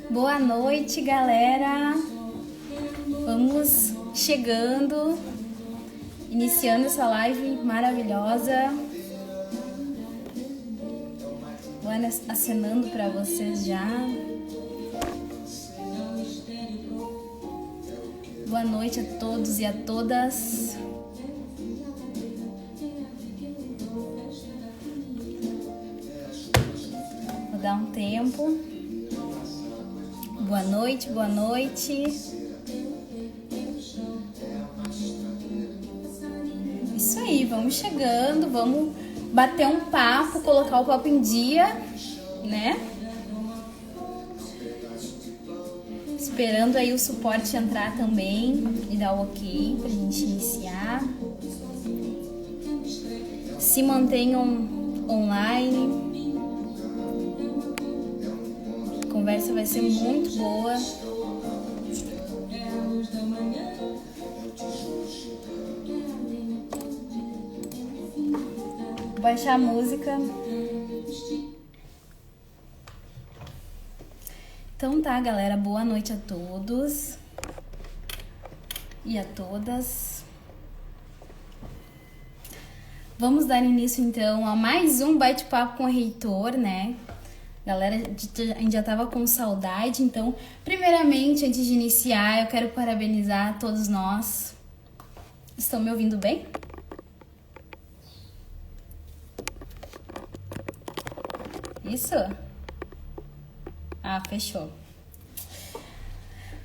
Boa noite, galera. Vamos chegando, iniciando essa live maravilhosa. Vou acenando para vocês já. Boa noite a todos e a todas. Vou dar um tempo. Boa noite, boa noite. Isso aí, vamos chegando, vamos bater um papo, colocar o papo em dia, né? Esperando aí o suporte entrar também e dar o ok pra gente iniciar. Se mantenham online. A conversa vai ser muito boa. Vou baixar a música. Então tá, galera, boa noite a todos e a todas. Vamos dar início então a mais um bate-papo com o reitor, né? Galera, a gente já tava com saudade, então, primeiramente, antes de iniciar, eu quero parabenizar todos nós. Estão me ouvindo bem? Isso? Ah, fechou.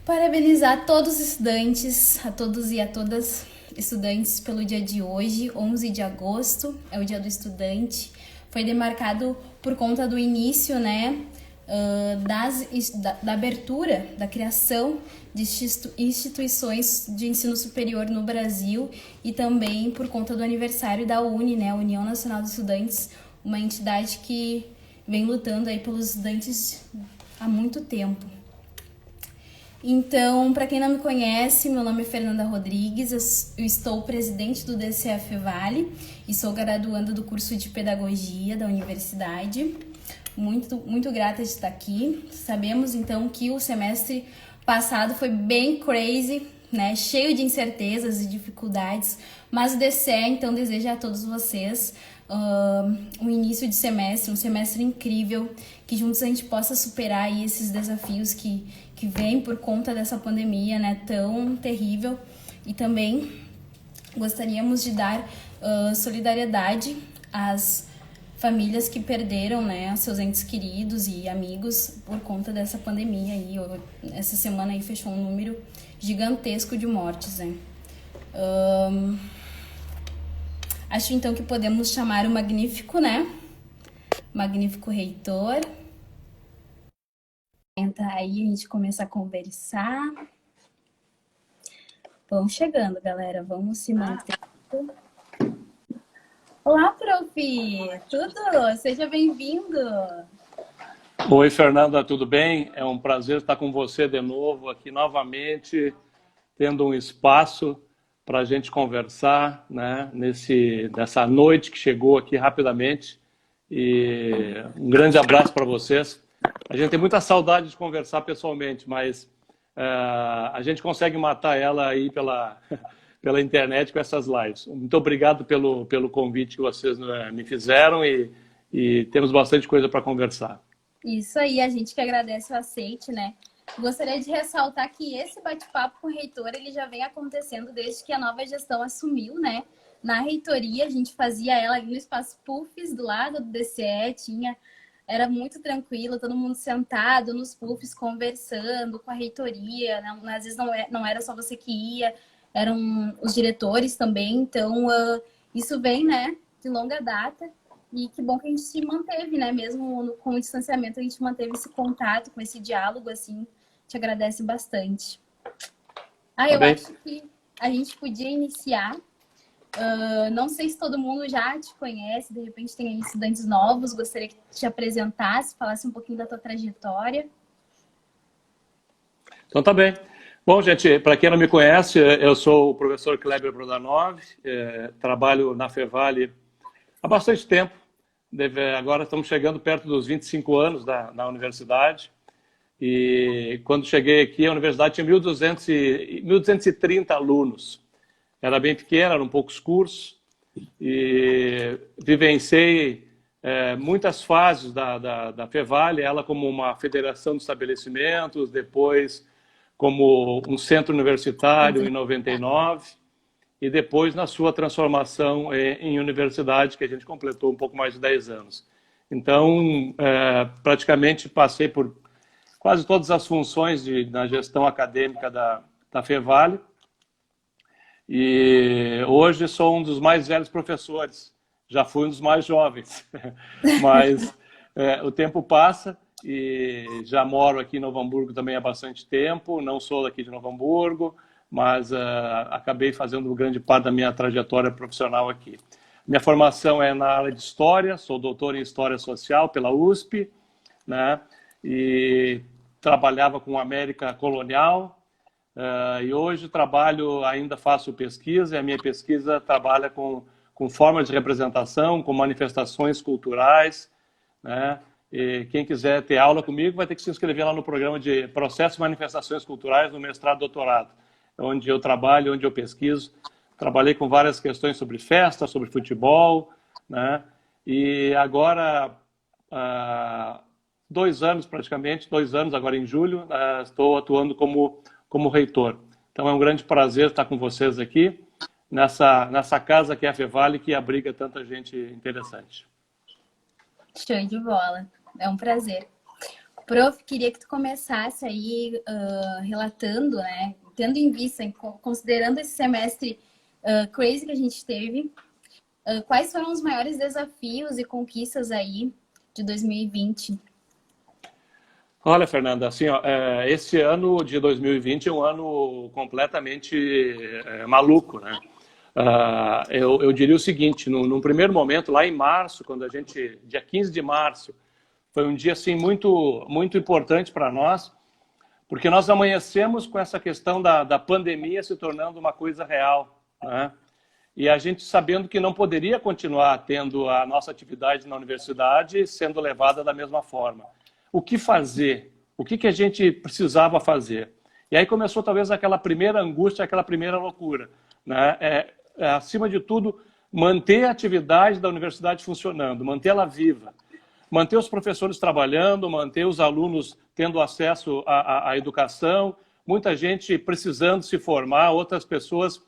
Parabenizar todos os estudantes, a todos e a todas estudantes pelo dia de hoje, 11 de agosto, é o dia do estudante. Foi demarcado por conta do início, né, da abertura, da criação de instituições de ensino superior no Brasil e também por conta do aniversário da UNE, né, União Nacional dos Estudantes, uma entidade que vem lutando aí pelos estudantes há muito tempo. Então, para quem não me conhece, meu nome é Fernanda Rodrigues, eu estou presidente do DCF Vale e sou graduanda do curso de Pedagogia da universidade. Muito grata de estar aqui. Sabemos, então, que o semestre passado foi bem crazy, né? Cheio de incertezas e dificuldades, mas o DCE, então, deseja a todos vocês um início de semestre, um semestre incrível, que juntos a gente possa superar aí esses desafios que vêm por conta dessa pandemia, né, tão terrível. E também gostaríamos de dar solidariedade às famílias que perderam, né, seus entes queridos e amigos por conta dessa pandemia. E essa semana aí fechou um número gigantesco de mortes, né. Acho então que podemos chamar o magnífico, né? Magnífico reitor. Entra aí, a gente começa a conversar. Vamos chegando, galera. Vamos se manter. Olá, prof! Tudo? Seja bem-vindo! Oi, Fernanda, tudo bem? É um prazer estar com você de novo aqui novamente, tendo um espaço para a gente conversar, né, nessa noite que chegou aqui rapidamente. E um grande abraço para vocês. A gente tem muita saudade de conversar pessoalmente, mas a gente consegue matar ela aí pela internet com essas lives. Muito obrigado pelo convite que vocês me fizeram e temos bastante coisa para conversar. Isso aí, a gente que agradece o aceite, né? Gostaria de ressaltar que esse bate-papo com o reitor, ele já vem acontecendo desde que a nova gestão assumiu, né? Na reitoria, a gente fazia ela ali no espaço puffs, do lado do DCE, era muito tranquilo, todo mundo sentado nos puffs, conversando com a reitoria, né? Às vezes não era só você que ia, eram os diretores também, então isso vem, né, de longa data. E que bom que a gente se manteve, né? Mesmo com o distanciamento, a gente manteve esse contato, com esse diálogo, assim. Te agradece bastante. Eu acho que a gente podia iniciar. Não sei se todo mundo já te conhece, de repente tem estudantes novos. Gostaria que te apresentasse, falasse um pouquinho da tua trajetória. Então tá bem. Bom, gente, para quem não me conhece, eu sou o professor Kleber Brodanov, trabalho na Fevale há bastante tempo, agora estamos chegando perto dos 25 anos na universidade. E quando cheguei aqui, a universidade tinha 1.230 alunos. Era bem pequena, eram poucos cursos. E vivenciei muitas fases da Fevale, ela como uma federação de estabelecimentos, depois como um centro universitário em 99, e depois na sua transformação em universidade, que a gente completou um pouco mais de 10 anos. Então, praticamente passei por quase todas as funções na gestão acadêmica da Fevale, e hoje sou um dos mais velhos professores, já fui um dos mais jovens, mas o tempo passa e já moro aqui em Novo Hamburgo também há bastante tempo, não sou daqui de Novo Hamburgo, mas acabei fazendo grande parte da minha trajetória profissional aqui. Minha formação é na área de História, sou doutor em História Social pela USP, né? E trabalhava com América Colonial, e hoje ainda faço pesquisa, e a minha pesquisa trabalha com formas de representação, com manifestações culturais, né? E quem quiser ter aula comigo vai ter que se inscrever lá no programa de Processos e Manifestações Culturais no mestrado e doutorado, onde eu trabalho, onde eu pesquiso. Trabalhei com várias questões sobre festa, sobre futebol, né? E agora, 2 anos praticamente, 2 anos agora em julho, estou atuando como reitor. Então é um grande prazer estar com vocês aqui, nessa casa que é a Fevale, que abriga tanta gente interessante. Show de bola, é um prazer. Prof, queria que tu começasse aí relatando, né, tendo em vista, considerando esse semestre crazy que a gente teve, quais foram os maiores desafios e conquistas aí de 2020? Olha, Fernanda, assim, esse ano de 2020 é um ano completamente maluco, né? Eu diria o seguinte, num primeiro momento, lá em março, dia 15 de março, foi um dia assim, muito, muito importante para nós, porque nós amanhecemos com essa questão da pandemia se tornando uma coisa real, né? E a gente sabendo que não poderia continuar tendo a nossa atividade na universidade sendo levada da mesma forma. O que fazer? O que a gente precisava fazer? E aí começou talvez aquela primeira angústia, aquela primeira loucura, né? Acima de tudo, manter a atividade da universidade funcionando, mantê-la viva, manter os professores trabalhando, manter os alunos tendo acesso à educação, muita gente precisando se formar, outras pessoas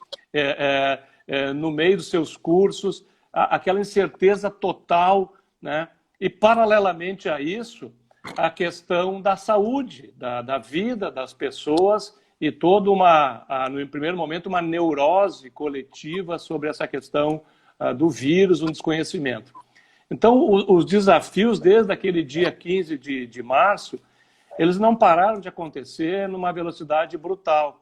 no meio dos seus cursos, aquela incerteza total, né? E paralelamente a isso, a questão da saúde, da vida das pessoas e toda no primeiro momento, uma neurose coletiva sobre essa questão do vírus, um desconhecimento. Então, os desafios desde aquele dia 15 de março, eles não pararam de acontecer numa velocidade brutal,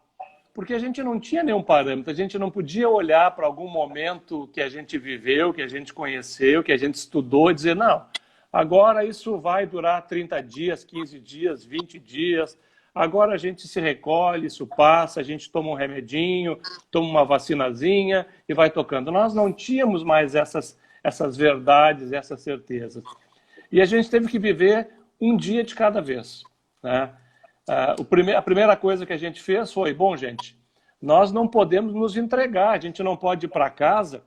porque a gente não tinha nenhum parâmetro, a gente não podia olhar para algum momento que a gente viveu, que a gente conheceu, que a gente estudou e dizer, não, agora isso vai durar 30 dias, 15 dias, 20 dias, agora a gente se recolhe, isso passa, a gente toma um remedinho, toma uma vacinazinha e vai tocando. Nós não tínhamos mais essas verdades, essas certezas. E a gente teve que viver um dia de cada vez, né? A primeira coisa que a gente fez foi, bom, gente, nós não podemos nos entregar, a gente não pode ir para casa,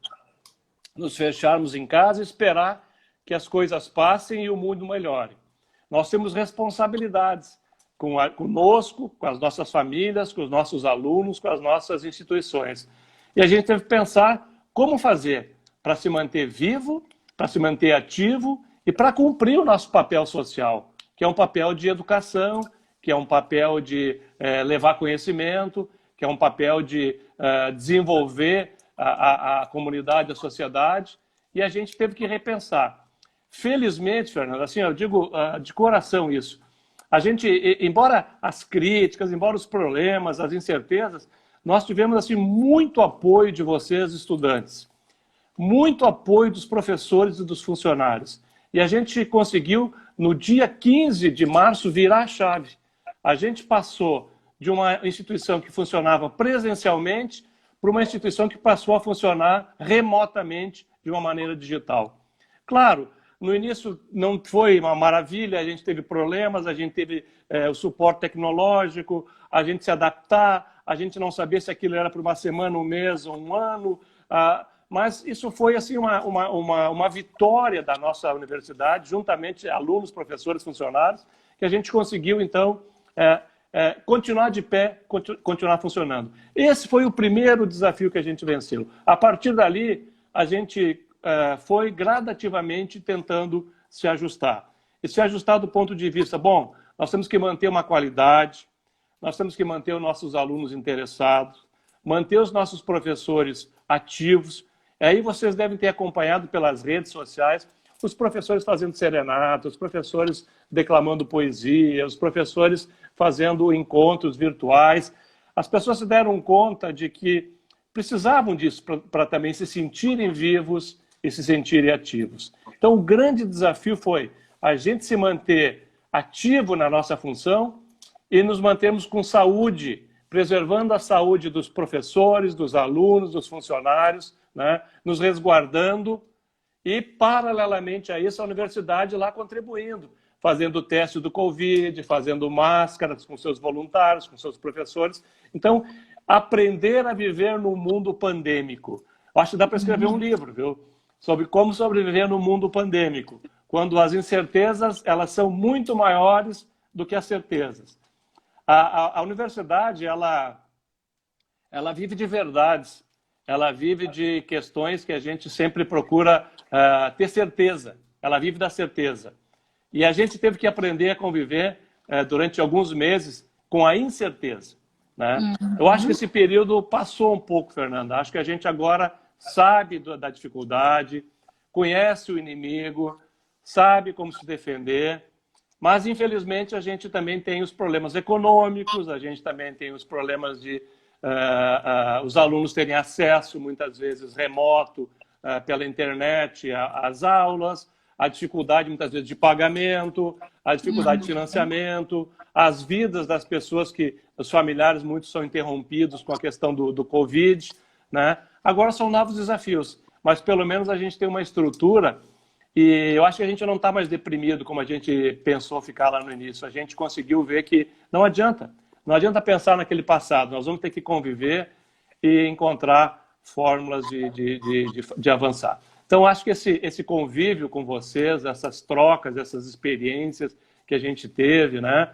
nos fecharmos em casa e esperar que as coisas passem e o mundo melhore. Nós temos responsabilidades conosco, com as nossas famílias, com os nossos alunos, com as nossas instituições. E a gente teve que pensar como fazer para se manter vivo, para se manter ativo e para cumprir o nosso papel social, que é um papel de educação, que é um papel de levar conhecimento, que é um papel de desenvolver a comunidade, a sociedade, e a gente teve que repensar. Felizmente, Fernando, assim, eu digo de coração isso, a gente, embora as críticas, embora os problemas, as incertezas, nós tivemos assim, muito apoio de vocês, estudantes, muito apoio dos professores e dos funcionários. E a gente conseguiu, no dia 15 de março, virar a chave. A gente passou de uma instituição que funcionava presencialmente para uma instituição que passou a funcionar remotamente de uma maneira digital. Claro, No início não foi uma maravilha, a gente teve problemas, a gente teve o suporte tecnológico, a gente se adaptar, a gente não sabia se aquilo era por uma semana, um mês ou um ano, mas isso foi assim, uma vitória da nossa universidade, juntamente alunos, professores, funcionários, que a gente conseguiu, então, continuar de pé, continuar funcionando. Esse foi o primeiro desafio que a gente venceu. A partir dali, a gente foi gradativamente tentando se ajustar. E se ajustar do ponto de vista, bom, nós temos que manter uma qualidade, nós temos que manter os nossos alunos interessados, manter os nossos professores ativos. E aí vocês devem ter acompanhado pelas redes sociais os professores fazendo serenata, os professores declamando poesia, os professores fazendo encontros virtuais. As pessoas se deram conta de que precisavam disso para também se sentirem vivos e se sentirem ativos. Então, o grande desafio foi a gente se manter ativo na nossa função e nos mantermos com saúde, preservando a saúde dos professores, dos alunos, dos funcionários, né? Nos resguardando e, paralelamente a isso, a universidade lá contribuindo, fazendo o teste do Covid, fazendo máscaras com seus voluntários, com seus professores. Então, aprender a viver no mundo pandêmico. Acho que dá para escrever um livro, viu? Sobre como sobreviver no mundo pandêmico, quando as incertezas elas são muito maiores do que as certezas. A universidade, ela vive de verdades, ela vive de questões que a gente sempre procura ter certeza, ela vive da certeza. E a gente teve que aprender a conviver durante alguns meses com a incerteza, né? Eu acho que esse período passou um pouco, Fernanda. Acho que a gente agora sabe da dificuldade, conhece o inimigo, sabe como se defender, mas infelizmente a gente também tem os problemas econômicos, a gente também tem os problemas de os alunos terem acesso, muitas vezes remoto, pela internet, às aulas, a dificuldade muitas vezes de pagamento, a dificuldade de financiamento, as vidas das pessoas que, os familiares, muitos são interrompidos com a questão do Covid, né? Agora são novos desafios, mas pelo menos a gente tem uma estrutura e eu acho que a gente não está mais deprimido como a gente pensou ficar lá no início. A gente conseguiu ver que não adianta pensar naquele passado, nós vamos ter que conviver e encontrar fórmulas de avançar. Então, acho que esse convívio com vocês, essas trocas, essas experiências que a gente teve, né,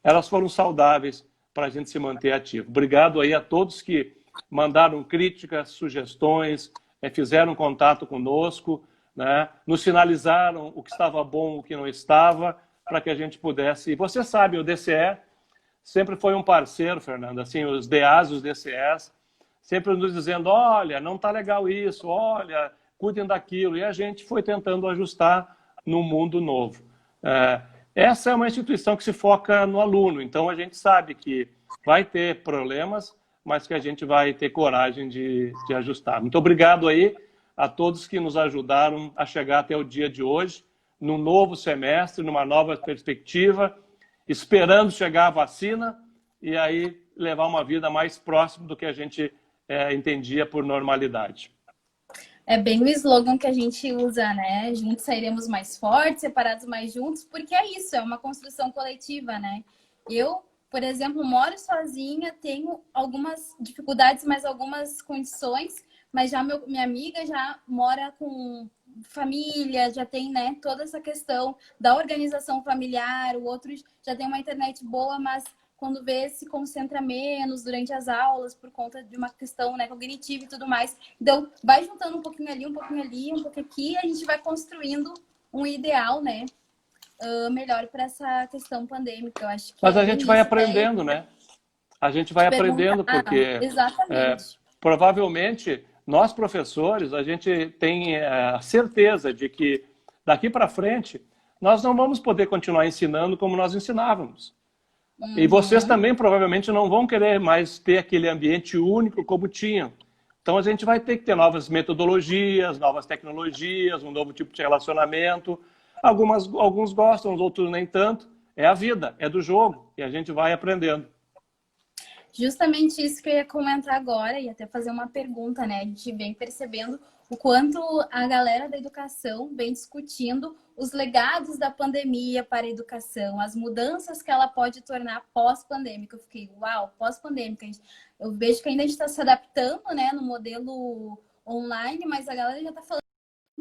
elas foram saudáveis para a gente se manter ativo. Obrigado aí a todos que mandaram críticas, sugestões, fizeram contato conosco, né, nos sinalizaram o que estava bom, o que não estava, para que a gente pudesse... E você sabe, o DCE sempre foi um parceiro, Fernanda, assim, os DAs, os DCEs, sempre nos dizendo, olha, não está legal isso, olha, cuidem daquilo. E a gente foi tentando ajustar no mundo novo. Essa é uma instituição que se foca no aluno, então a gente sabe que vai ter problemas, mas que a gente vai ter coragem de ajustar. Muito obrigado aí a todos que nos ajudaram a chegar até o dia de hoje, num novo semestre, numa nova perspectiva, esperando chegar a vacina e aí levar uma vida mais próxima do que a gente entendia por normalidade. É bem o slogan que a gente usa, né? Juntos sairemos mais fortes, separados mais juntos, porque é isso, é uma construção coletiva, né? Eu, por exemplo, moro sozinha, tenho algumas dificuldades, mas algumas condições, mas já minha amiga já mora com família, já tem, né, toda essa questão da organização familiar, o outro já tem uma internet boa, mas quando vê, se concentra menos durante as aulas por conta de uma questão, né, cognitiva e tudo mais. Então, vai juntando um pouquinho ali, um pouquinho ali, um pouquinho aqui, e a gente vai construindo um ideal, né, melhor para essa questão pandêmica. Eu acho que mas a gente vai aprendendo, né? A gente vai aprendendo porque provavelmente nós professores, a gente tem a certeza de que daqui para frente nós não vamos poder continuar ensinando como nós ensinávamos. E vocês também provavelmente não vão querer mais ter aquele ambiente único como tinham. Então a gente vai ter que ter novas metodologias, novas tecnologias, um novo tipo de relacionamento. Alguns gostam, os outros nem tanto. É a vida, é do jogo e a gente vai aprendendo. Justamente isso que eu ia comentar agora e até fazer uma pergunta, né? A gente vem percebendo o quanto a galera da educação vem discutindo os legados da pandemia para a educação, as mudanças que ela pode tornar pós-pandêmica. Eu fiquei, uau, pós-pandêmica. Eu vejo que ainda a gente está se adaptando, né, no modelo online, mas a galera já está falando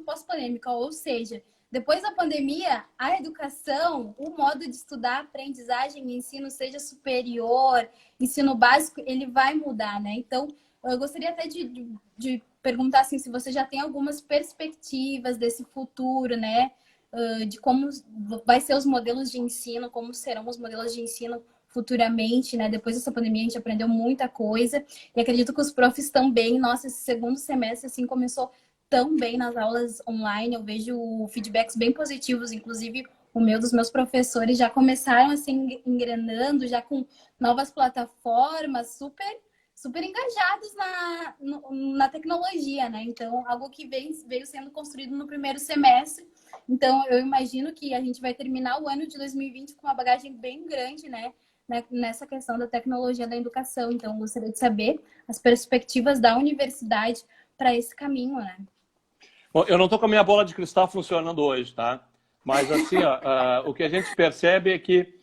pós-pandêmica, ou seja, depois da pandemia, a educação, o modo de estudar, aprendizagem e ensino, seja superior, ensino básico, ele vai mudar, né? Então, eu gostaria até de perguntar assim, se você já tem algumas perspectivas desse futuro, né? De como vai ser os modelos de ensino, como serão os modelos de ensino futuramente, né? Depois dessa pandemia, a gente aprendeu muita coisa e acredito que os profs também. Nossa, esse segundo semestre, assim, começou tão bem nas aulas online, eu vejo feedbacks bem positivos, inclusive o meu dos meus professores já começaram assim engrenando, já com novas plataformas, super engajados na tecnologia, né? Então, algo que veio sendo construído no primeiro semestre. Então, eu imagino que a gente vai terminar o ano de 2020 com uma bagagem bem grande, né? Nessa questão da tecnologia da educação. Então, eu gostaria de saber as perspectivas da universidade para esse caminho, né? Bom, eu não estou com a minha bola de cristal funcionando hoje, tá? Mas assim, ó, o que a gente percebe é que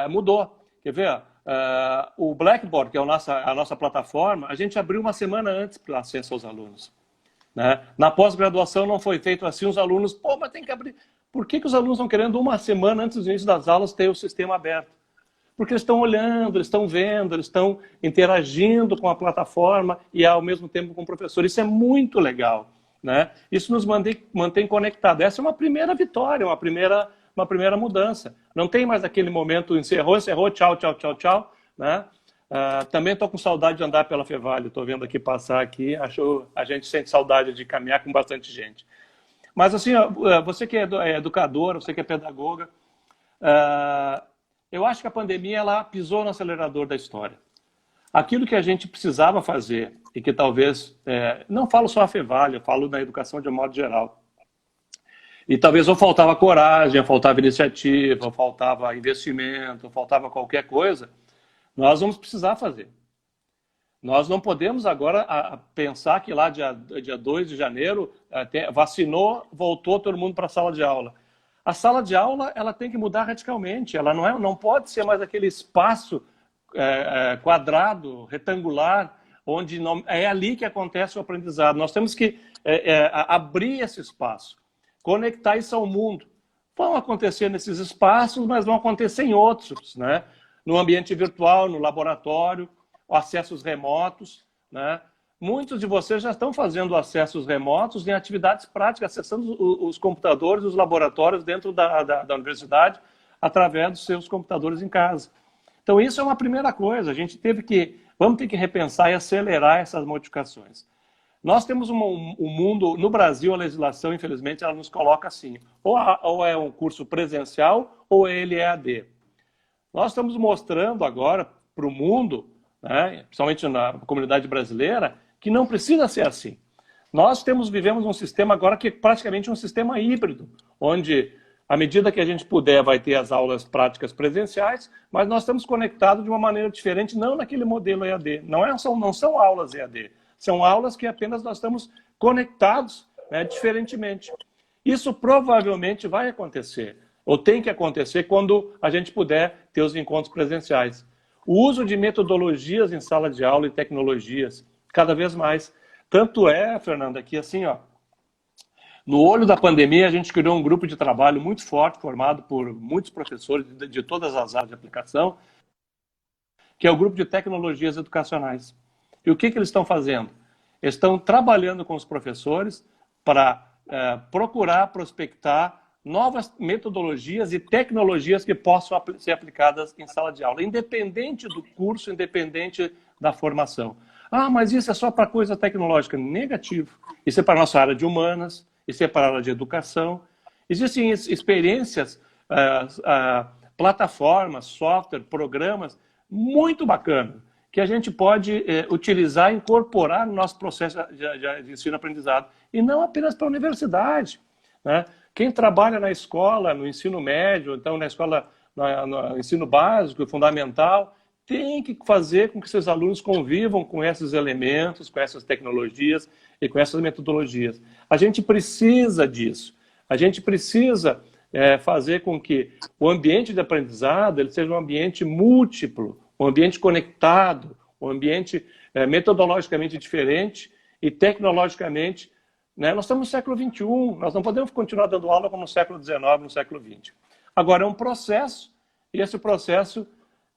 mudou. Quer ver? O Blackboard, que é a nossa plataforma, a gente abriu uma semana antes para acesso aos alunos. Né? Na pós-graduação não foi feito assim, os alunos, pô, mas tem que abrir. Por que os alunos estão querendo uma semana antes do início das aulas ter o sistema aberto? Porque eles estão olhando, eles estão vendo, eles estão interagindo com a plataforma e ao mesmo tempo com o professor. Isso é muito legal. Né? Isso nos mantém conectados. Essa é uma primeira vitória, uma primeira mudança. Não tem mais aquele momento, encerrou, tchau, tchau, tchau, tchau. Né? Também estou com saudade de andar pela Fevale, estou vendo aqui passar aqui, a gente sente saudade de caminhar com bastante gente. Mas assim, você que é educadora, você que é pedagoga, eu acho que a pandemia ela pisou no acelerador da história. Aquilo que a gente precisava fazer, e que talvez, não falo só a Fevale, eu falo na educação de um modo geral. E talvez ou faltava coragem, ou faltava iniciativa, ou faltava investimento, ou faltava qualquer coisa, nós vamos precisar fazer. Nós não podemos agora pensar que lá dia 2 de janeiro, vacinou, voltou todo mundo para a sala de aula. A sala de aula ela tem que mudar radicalmente, ela não pode ser mais aquele espaço quadrado, retangular, onde é ali que acontece o aprendizado. Nós temos que abrir esse espaço, conectar isso ao mundo. Vão acontecer nesses espaços, mas vão acontecer em outros, né? No ambiente virtual, no laboratório, acessos remotos, né? Muitos de vocês já estão fazendo acessos remotos em atividades práticas, acessando os computadores, os laboratórios dentro da universidade, através dos seus computadores em casa. Então, isso é uma primeira coisa. Vamos ter que repensar e acelerar essas modificações. Nós temos um mundo, no Brasil, a legislação, infelizmente, ela nos coloca assim, ou é um curso presencial, ou ele é EAD. Nós estamos mostrando agora para o mundo, né, principalmente na comunidade brasileira, que não precisa ser assim. Nós vivemos um sistema agora que é praticamente um sistema híbrido, onde, à medida que a gente puder, vai ter as aulas práticas presenciais, mas nós estamos conectados de uma maneira diferente, não naquele modelo EAD. Não são aulas EAD, são aulas que apenas nós estamos conectados, né, diferentemente. Isso provavelmente vai acontecer, ou tem que acontecer quando a gente puder ter os encontros presenciais. O uso de metodologias em sala de aula e tecnologias, cada vez mais. Tanto Fernanda, que assim, ó, no olho da pandemia, a gente criou um grupo de trabalho muito forte, formado por muitos professores de todas as áreas de aplicação, que é o grupo de tecnologias educacionais. E o que eles estão fazendo? Eles estão trabalhando com os professores para procurar, prospectar novas metodologias e tecnologias que possam ser aplicadas em sala de aula, independente do curso, independente da formação. Ah, mas isso é só para coisa tecnológica. Negativo. Isso é para a nossa área de humanas, isso é para a área de educação. Existem experiências, plataformas, software, programas muito bacanas que a gente pode utilizar e incorporar no nosso processo de ensino-aprendizado. E não apenas para a universidade, né? Quem trabalha na escola, no ensino médio, então na escola, no ensino básico, fundamental, tem que fazer com que seus alunos convivam com esses elementos, com essas tecnologias e com essas metodologias. A gente precisa disso. A gente precisa fazer com que o ambiente de aprendizado ele seja um ambiente múltiplo, um ambiente conectado, um ambiente metodologicamente diferente e tecnologicamente. Né? Nós estamos no século XXI, nós não podemos continuar dando aula como no século XIX, no século XX. Agora, é um processo, e esse processo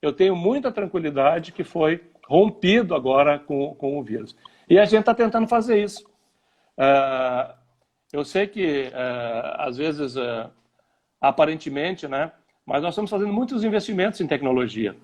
eu tenho muita tranquilidade que foi rompido agora com o vírus. E a gente está tentando fazer isso. Eu sei que, às vezes, aparentemente, né, mas nós estamos fazendo muitos investimentos em tecnologia.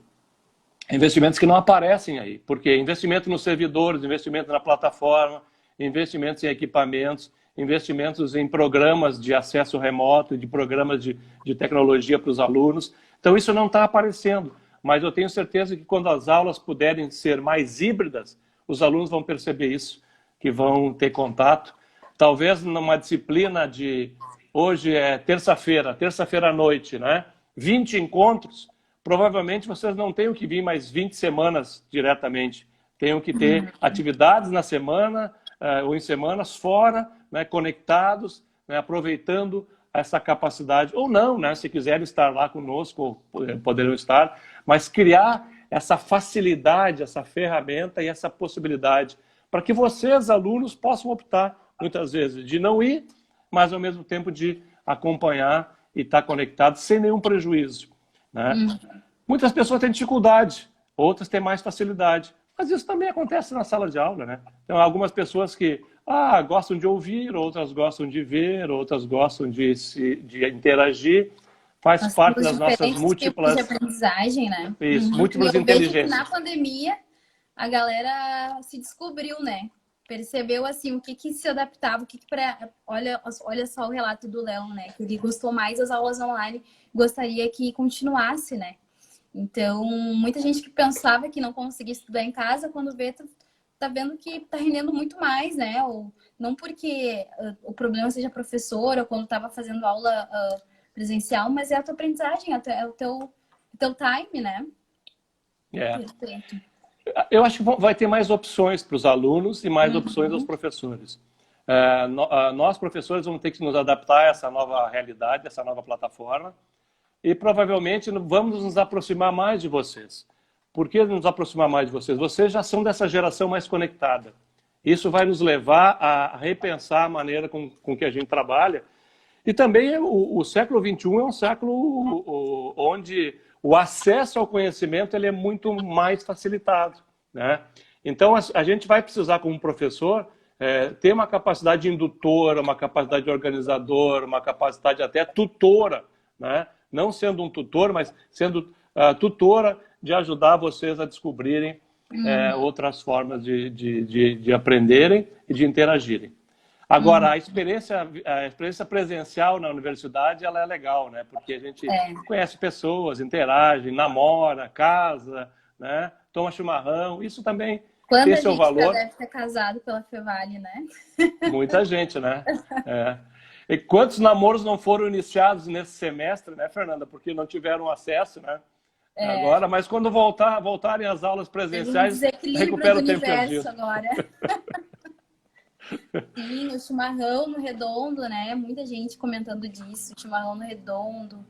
Investimentos que não aparecem aí, porque investimento nos servidores, investimento na plataforma, investimentos em equipamentos, investimentos em programas de acesso remoto, de programas de tecnologia para os alunos. Então, isso não está aparecendo, mas eu tenho certeza que quando as aulas puderem ser mais híbridas, os alunos vão perceber isso, que vão ter contato. Talvez numa disciplina de... Hoje é terça-feira à noite, né? 20 encontros, provavelmente vocês não tenham que vir mais 20 semanas diretamente. Tenham que ter atividades na semana ou em semanas fora, né, conectados, né, aproveitando essa capacidade. Ou não, né, se quiserem estar lá conosco, poderão estar. Mas criar essa facilidade, essa ferramenta e essa possibilidade para que vocês, alunos, possam optar, muitas vezes, de não ir, mas ao mesmo tempo de acompanhar e estar conectado sem nenhum prejuízo. Né? Muitas pessoas têm dificuldade, outras têm mais facilidade, mas isso também acontece na sala de aula. Né? Então, algumas pessoas que gostam de ouvir, outras gostam de ver, outras gostam de interagir, faz parte das nossas múltiplas... tipos de aprendizagem, né? Isso, múltiplas inteligências. Na pandemia, a galera se descobriu, né? Percebeu assim o que se adaptava, olha só o relato do Léo, né? Que ele gostou mais das aulas online, gostaria que continuasse, né? Então, muita gente que pensava que não conseguia estudar em casa, quando vê, tá vendo que tá rendendo muito mais, né? Ou não porque o problema seja professor ou quando tava fazendo aula presencial, mas é a tua aprendizagem, é o teu time, né? Perfeito. Eu acho que vai ter mais opções para os alunos e mais opções aos professores. Nós, professores, vamos ter que nos adaptar a essa nova realidade, essa nova plataforma, e provavelmente vamos nos aproximar mais de vocês. Por que nos aproximar mais de vocês? Vocês já são dessa geração mais conectada. Isso vai nos levar a repensar a maneira com que a gente trabalha. E também o século XXI é um século onde o acesso ao conhecimento ele é muito mais facilitado. Né? Então, a gente vai precisar, como professor, ter uma capacidade indutora, uma capacidade organizadora, uma capacidade até tutora. Né? Não sendo um tutor, mas sendo tutora de ajudar vocês a descobrirem outras formas de aprenderem e de interagirem. Agora, a experiência presencial na universidade ela é legal, né? Porque a gente conhece pessoas, interage, namora, casa, né? Toma chimarrão, isso também tem seu valor. Quando a gente já deve ter casado pela Fevale, né? Muita gente, né? E quantos namoros não foram iniciados nesse semestre, né, Fernanda? Porque não tiveram acesso, né? Agora, mas quando voltarem às aulas presenciais, recupera o tempo perdido. Agora. Sim, o chimarrão no Redondo, né? Muita gente comentando disso, chimarrão no Redondo,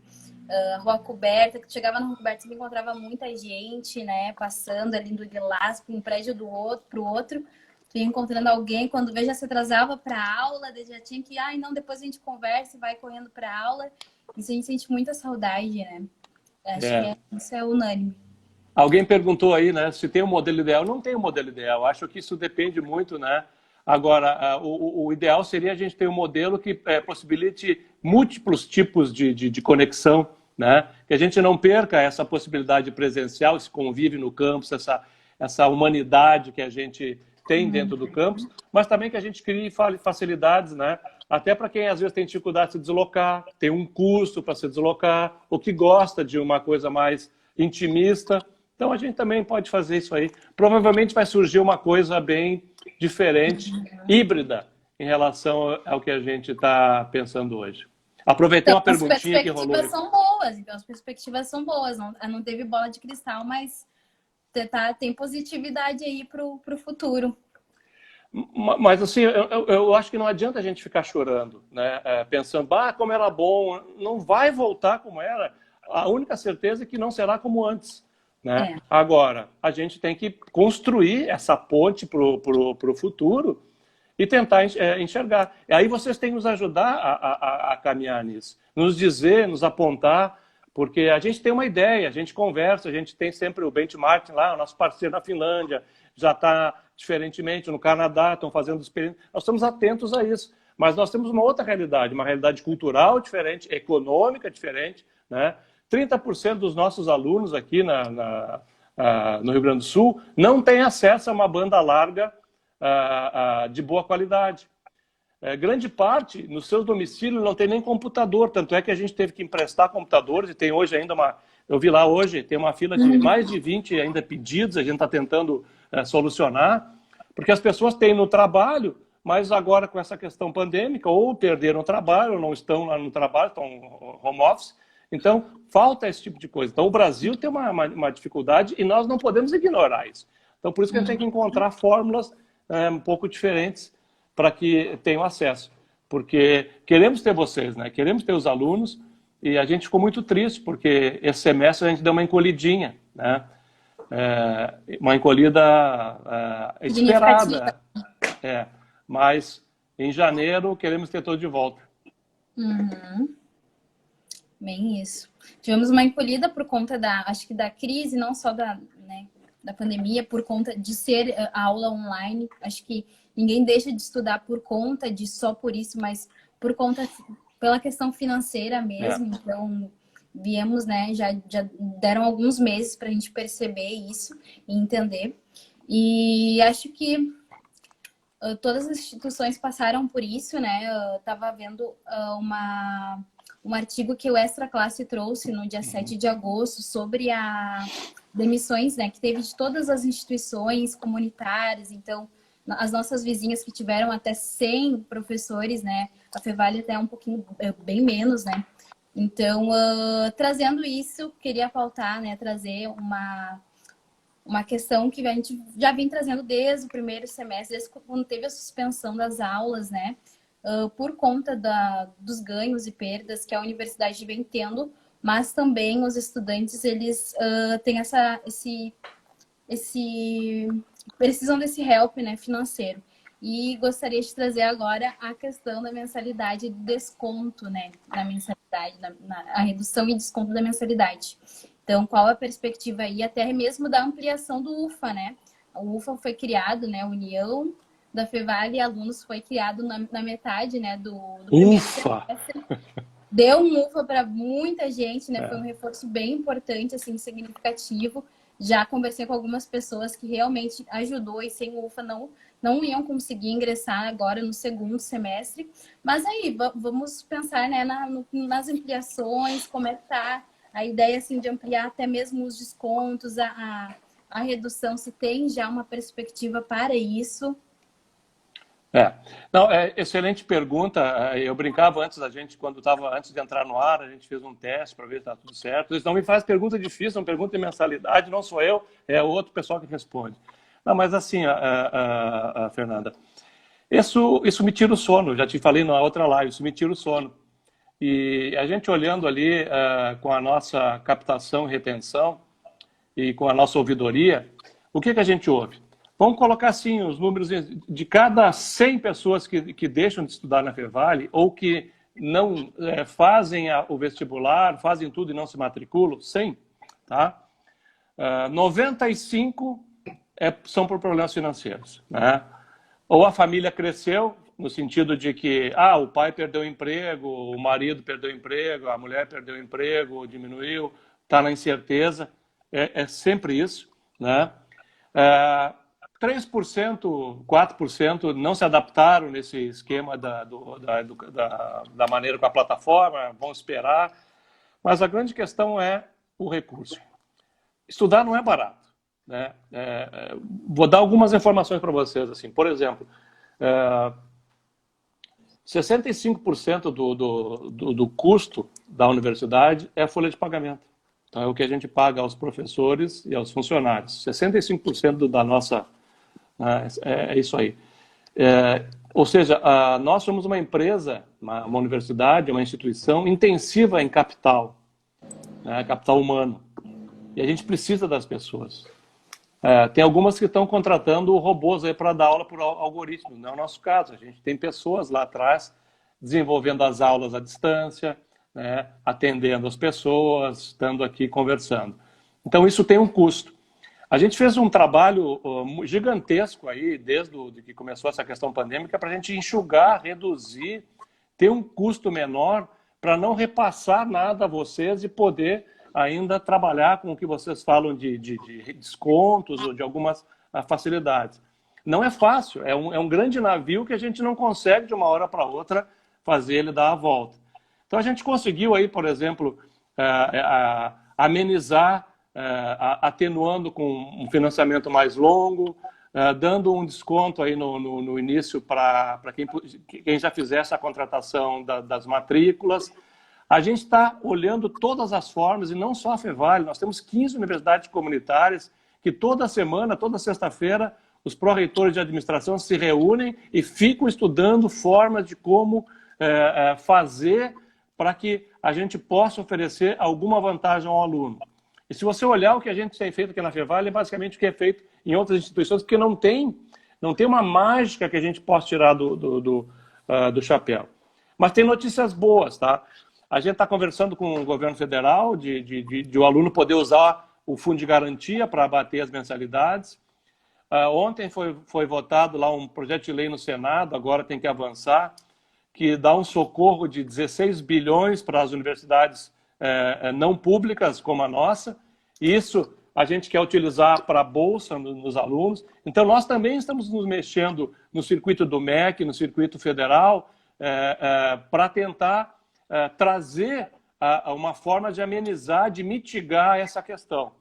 Rua Coberta, que chegava na Rua Coberta e encontrava muita gente, né? Passando ali do Lilás para um prédio pro outro, ia encontrando alguém, quando vê já se atrasava para a aula, já tinha que, não, depois a gente conversa e vai correndo para a aula. Isso a gente sente muita saudade, né? Acho que isso é unânime. Alguém perguntou aí, né, se tem um modelo ideal. Não tem um modelo ideal, acho que isso depende muito, né? Agora, o ideal seria a gente ter um modelo que possibilite múltiplos tipos de conexão, né? Que a gente não perca essa possibilidade presencial, esse convívio no campus, essa humanidade que a gente tem dentro do campus, mas também que a gente crie facilidades, né? Até para quem às vezes tem dificuldade de se deslocar, tem um custo para se deslocar, ou que gosta de uma coisa mais intimista. Então a gente também pode fazer isso aí. Provavelmente vai surgir uma coisa bem diferente, híbrida, em relação ao que a gente está pensando hoje. Aproveitei uma perguntinha que rolou. As perspectivas são boas, então as perspectivas são boas. Não teve bola de cristal, mas tem positividade aí para o futuro. Mas assim, eu acho que não adianta a gente ficar chorando, né? Pensando, como era bom, não vai voltar como era. A única certeza é que não será como antes, né? Agora, a gente tem que construir essa ponte pro futuro e tentar enxergar. E aí vocês têm que nos ajudar a caminhar nisso, nos dizer, nos apontar, porque a gente tem uma ideia, a gente conversa, a gente tem sempre o benchmark lá, o nosso parceiro na Finlândia já está diferentemente, no Canadá estão fazendo experiência. Nós estamos atentos a isso, mas nós temos uma outra realidade, uma realidade cultural diferente, econômica diferente, né? 30% dos nossos alunos aqui no Rio Grande do Sul não têm acesso a uma banda larga de boa qualidade. Grande parte, nos seus domicílios, não tem nem computador, tanto é que a gente teve que emprestar computadores, e tem hoje ainda eu vi lá hoje, tem uma fila de mais de 20 ainda pedidos, a gente está tentando solucionar, porque as pessoas têm no trabalho, mas agora com essa questão pandêmica, ou perderam o trabalho, ou não estão lá no trabalho, estão home office, então falta esse tipo de coisa. Então o Brasil tem uma dificuldade e nós não podemos ignorar isso. Então por isso que a gente tem que encontrar fórmulas um pouco diferentes para que tenham acesso. Porque queremos ter vocês, né? Queremos ter os alunos, e a gente ficou muito triste, porque esse semestre a gente deu uma encolhidinha, né? Uma encolhida esperada. Mas em janeiro queremos ter todos de volta. Bem isso. Tivemos uma encolhida por conta acho que da crise, não só da pandemia, por conta de ser aula online. Acho que ninguém deixa de estudar por conta só por isso, mas pela questão financeira mesmo. Então, viemos, né? Já deram alguns meses para a gente perceber isso e entender. E acho que todas as instituições passaram por isso, né? Eu estava vendo um artigo que o Extra Classe trouxe no dia 7 de agosto sobre as demissões, né, que teve de todas as instituições comunitárias. Então, as nossas vizinhas que tiveram até 100 professores, né, a Fevale até um pouquinho, bem menos, né. Então, trazendo isso, queria pautar, né, trazer uma questão que a gente já vem trazendo desde o primeiro semestre, desde quando teve a suspensão das aulas, né, por conta dos ganhos e perdas que a universidade vem tendo, mas também os estudantes, eles têm precisam desse help, né, financeiro. E gostaria de trazer agora a questão da mensalidade, do desconto, né, na mensalidade, a redução e desconto da mensalidade. Então, qual a perspectiva aí, até mesmo da ampliação do UFA, né? O UFA foi criado, né, a União da Fevale e Alunos foi criado na metade, né, do primeiro semestre. Deu um UFA para muita gente, né? Foi um reforço bem importante, assim, significativo. Já conversei com algumas pessoas que realmente ajudou, e sem o UFA não iam conseguir ingressar agora no segundo semestre. Mas aí, vamos pensar, né, nas ampliações, como é que tá a ideia, assim, de ampliar até mesmo os descontos, a redução, se tem já uma perspectiva para isso. Não, excelente pergunta. Eu brincava antes de entrar no ar, a gente fez um teste para ver se está tudo certo. Eles não me fazem pergunta difícil, não pergunta de mensalidade, não sou eu, é outro pessoal que responde. Não, mas assim, Fernanda, isso me tira o sono, já te falei na outra live, isso me tira o sono. E a gente olhando ali com a nossa captação e retenção e com a nossa ouvidoria, o que a gente ouve? Vamos colocar assim os números de cada 100 pessoas que deixam de estudar na Fevale ou que não fazem o vestibular, fazem tudo e não se matriculam, 100, tá? 95 são por problemas financeiros, né? Ou a família cresceu no sentido de que o pai perdeu o emprego, o marido perdeu o emprego, a mulher perdeu o emprego, diminuiu, está na incerteza, é sempre isso, né? 3%, 4% não se adaptaram nesse esquema da maneira com a plataforma, vão esperar. Mas a grande questão é o recurso. Estudar não é barato, né? Vou dar algumas informações para vocês. Assim. Por exemplo, 65% do custo da universidade é a folha de pagamento. Então, é o que a gente paga aos professores e aos funcionários. 65% da nossa... É isso aí. Ou seja, nós somos uma empresa, uma universidade, uma instituição intensiva em capital, né, capital humano. E a gente precisa das pessoas. Tem algumas que estão contratando robôs para dar aula por algoritmo. Não é o nosso caso. A gente tem pessoas lá atrás desenvolvendo as aulas à distância, né, atendendo as pessoas, estando aqui conversando. Então, isso tem um custo. A gente fez um trabalho gigantesco aí, desde que começou essa questão pandêmica, para a gente enxugar, reduzir, ter um custo menor, para não repassar nada a vocês e poder ainda trabalhar com o que vocês falam de descontos ou de algumas facilidades. Não é fácil, é um grande navio que a gente não consegue de uma hora para outra fazer ele dar a volta. Então a gente conseguiu aí, por exemplo, amenizar, atenuando com um financiamento mais longo, dando um desconto aí no início para quem já fizesse a contratação das matrículas. A gente está olhando todas as formas, e não só a Fevale, nós temos 15 universidades comunitárias que toda semana, toda sexta-feira, os pró-reitores de administração se reúnem e ficam estudando formas de como fazer para que a gente possa oferecer alguma vantagem ao aluno. E se você olhar o que a gente tem feito aqui na Fevale, é basicamente o que é feito em outras instituições, porque não tem uma mágica que a gente possa tirar do chapéu. Mas tem notícias boas, tá? A gente está conversando com o governo federal de o aluno poder usar o fundo de garantia para abater as mensalidades. Ontem foi votado lá um projeto de lei no Senado, agora tem que avançar, que dá um socorro de 16 bilhões para as universidades não públicas como a nossa. Isso a gente quer utilizar para a bolsa nos alunos. Então, nós também estamos nos mexendo no circuito do MEC, no circuito federal, para tentar trazer uma forma de amenizar, de mitigar essa questão.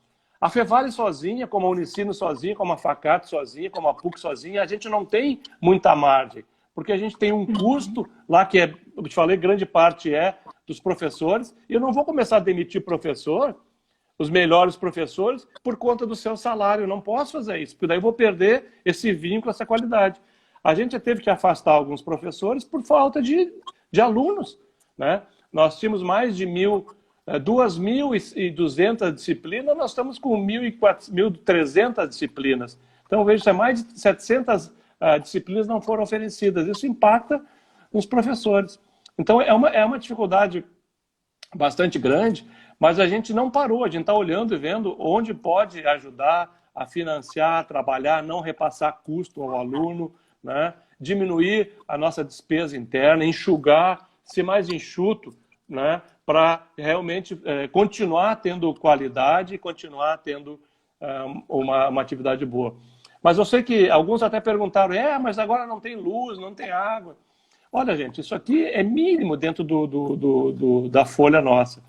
A Fevale sozinha, como a Unicino sozinha, como a Facate sozinha, como a PUC sozinha, a gente não tem muita margem, porque a gente tem um custo lá que eu te falei, grande parte é dos professores, e eu não vou começar a demitir professor, os melhores professores, por conta do seu salário. Eu não posso fazer isso, porque daí eu vou perder esse vínculo, essa qualidade. A gente já teve que afastar alguns professores por falta de alunos, né? Nós tínhamos mais de 2.200 disciplinas, nós estamos com 1.300 disciplinas. Então, veja, mais de 700 disciplinas não foram oferecidas. Isso impacta nos professores. Então, é uma dificuldade bastante grande, mas a gente não parou, a gente está olhando e vendo onde pode ajudar a financiar, trabalhar, não repassar custo ao aluno, né? Diminuir a nossa despesa interna, enxugar, ser mais enxuto, né? Para realmente continuar tendo qualidade e continuar tendo uma atividade boa. Mas eu sei que alguns até perguntaram, mas agora não tem luz, não tem água. Olha, gente, isso aqui é mínimo dentro da folha nossa.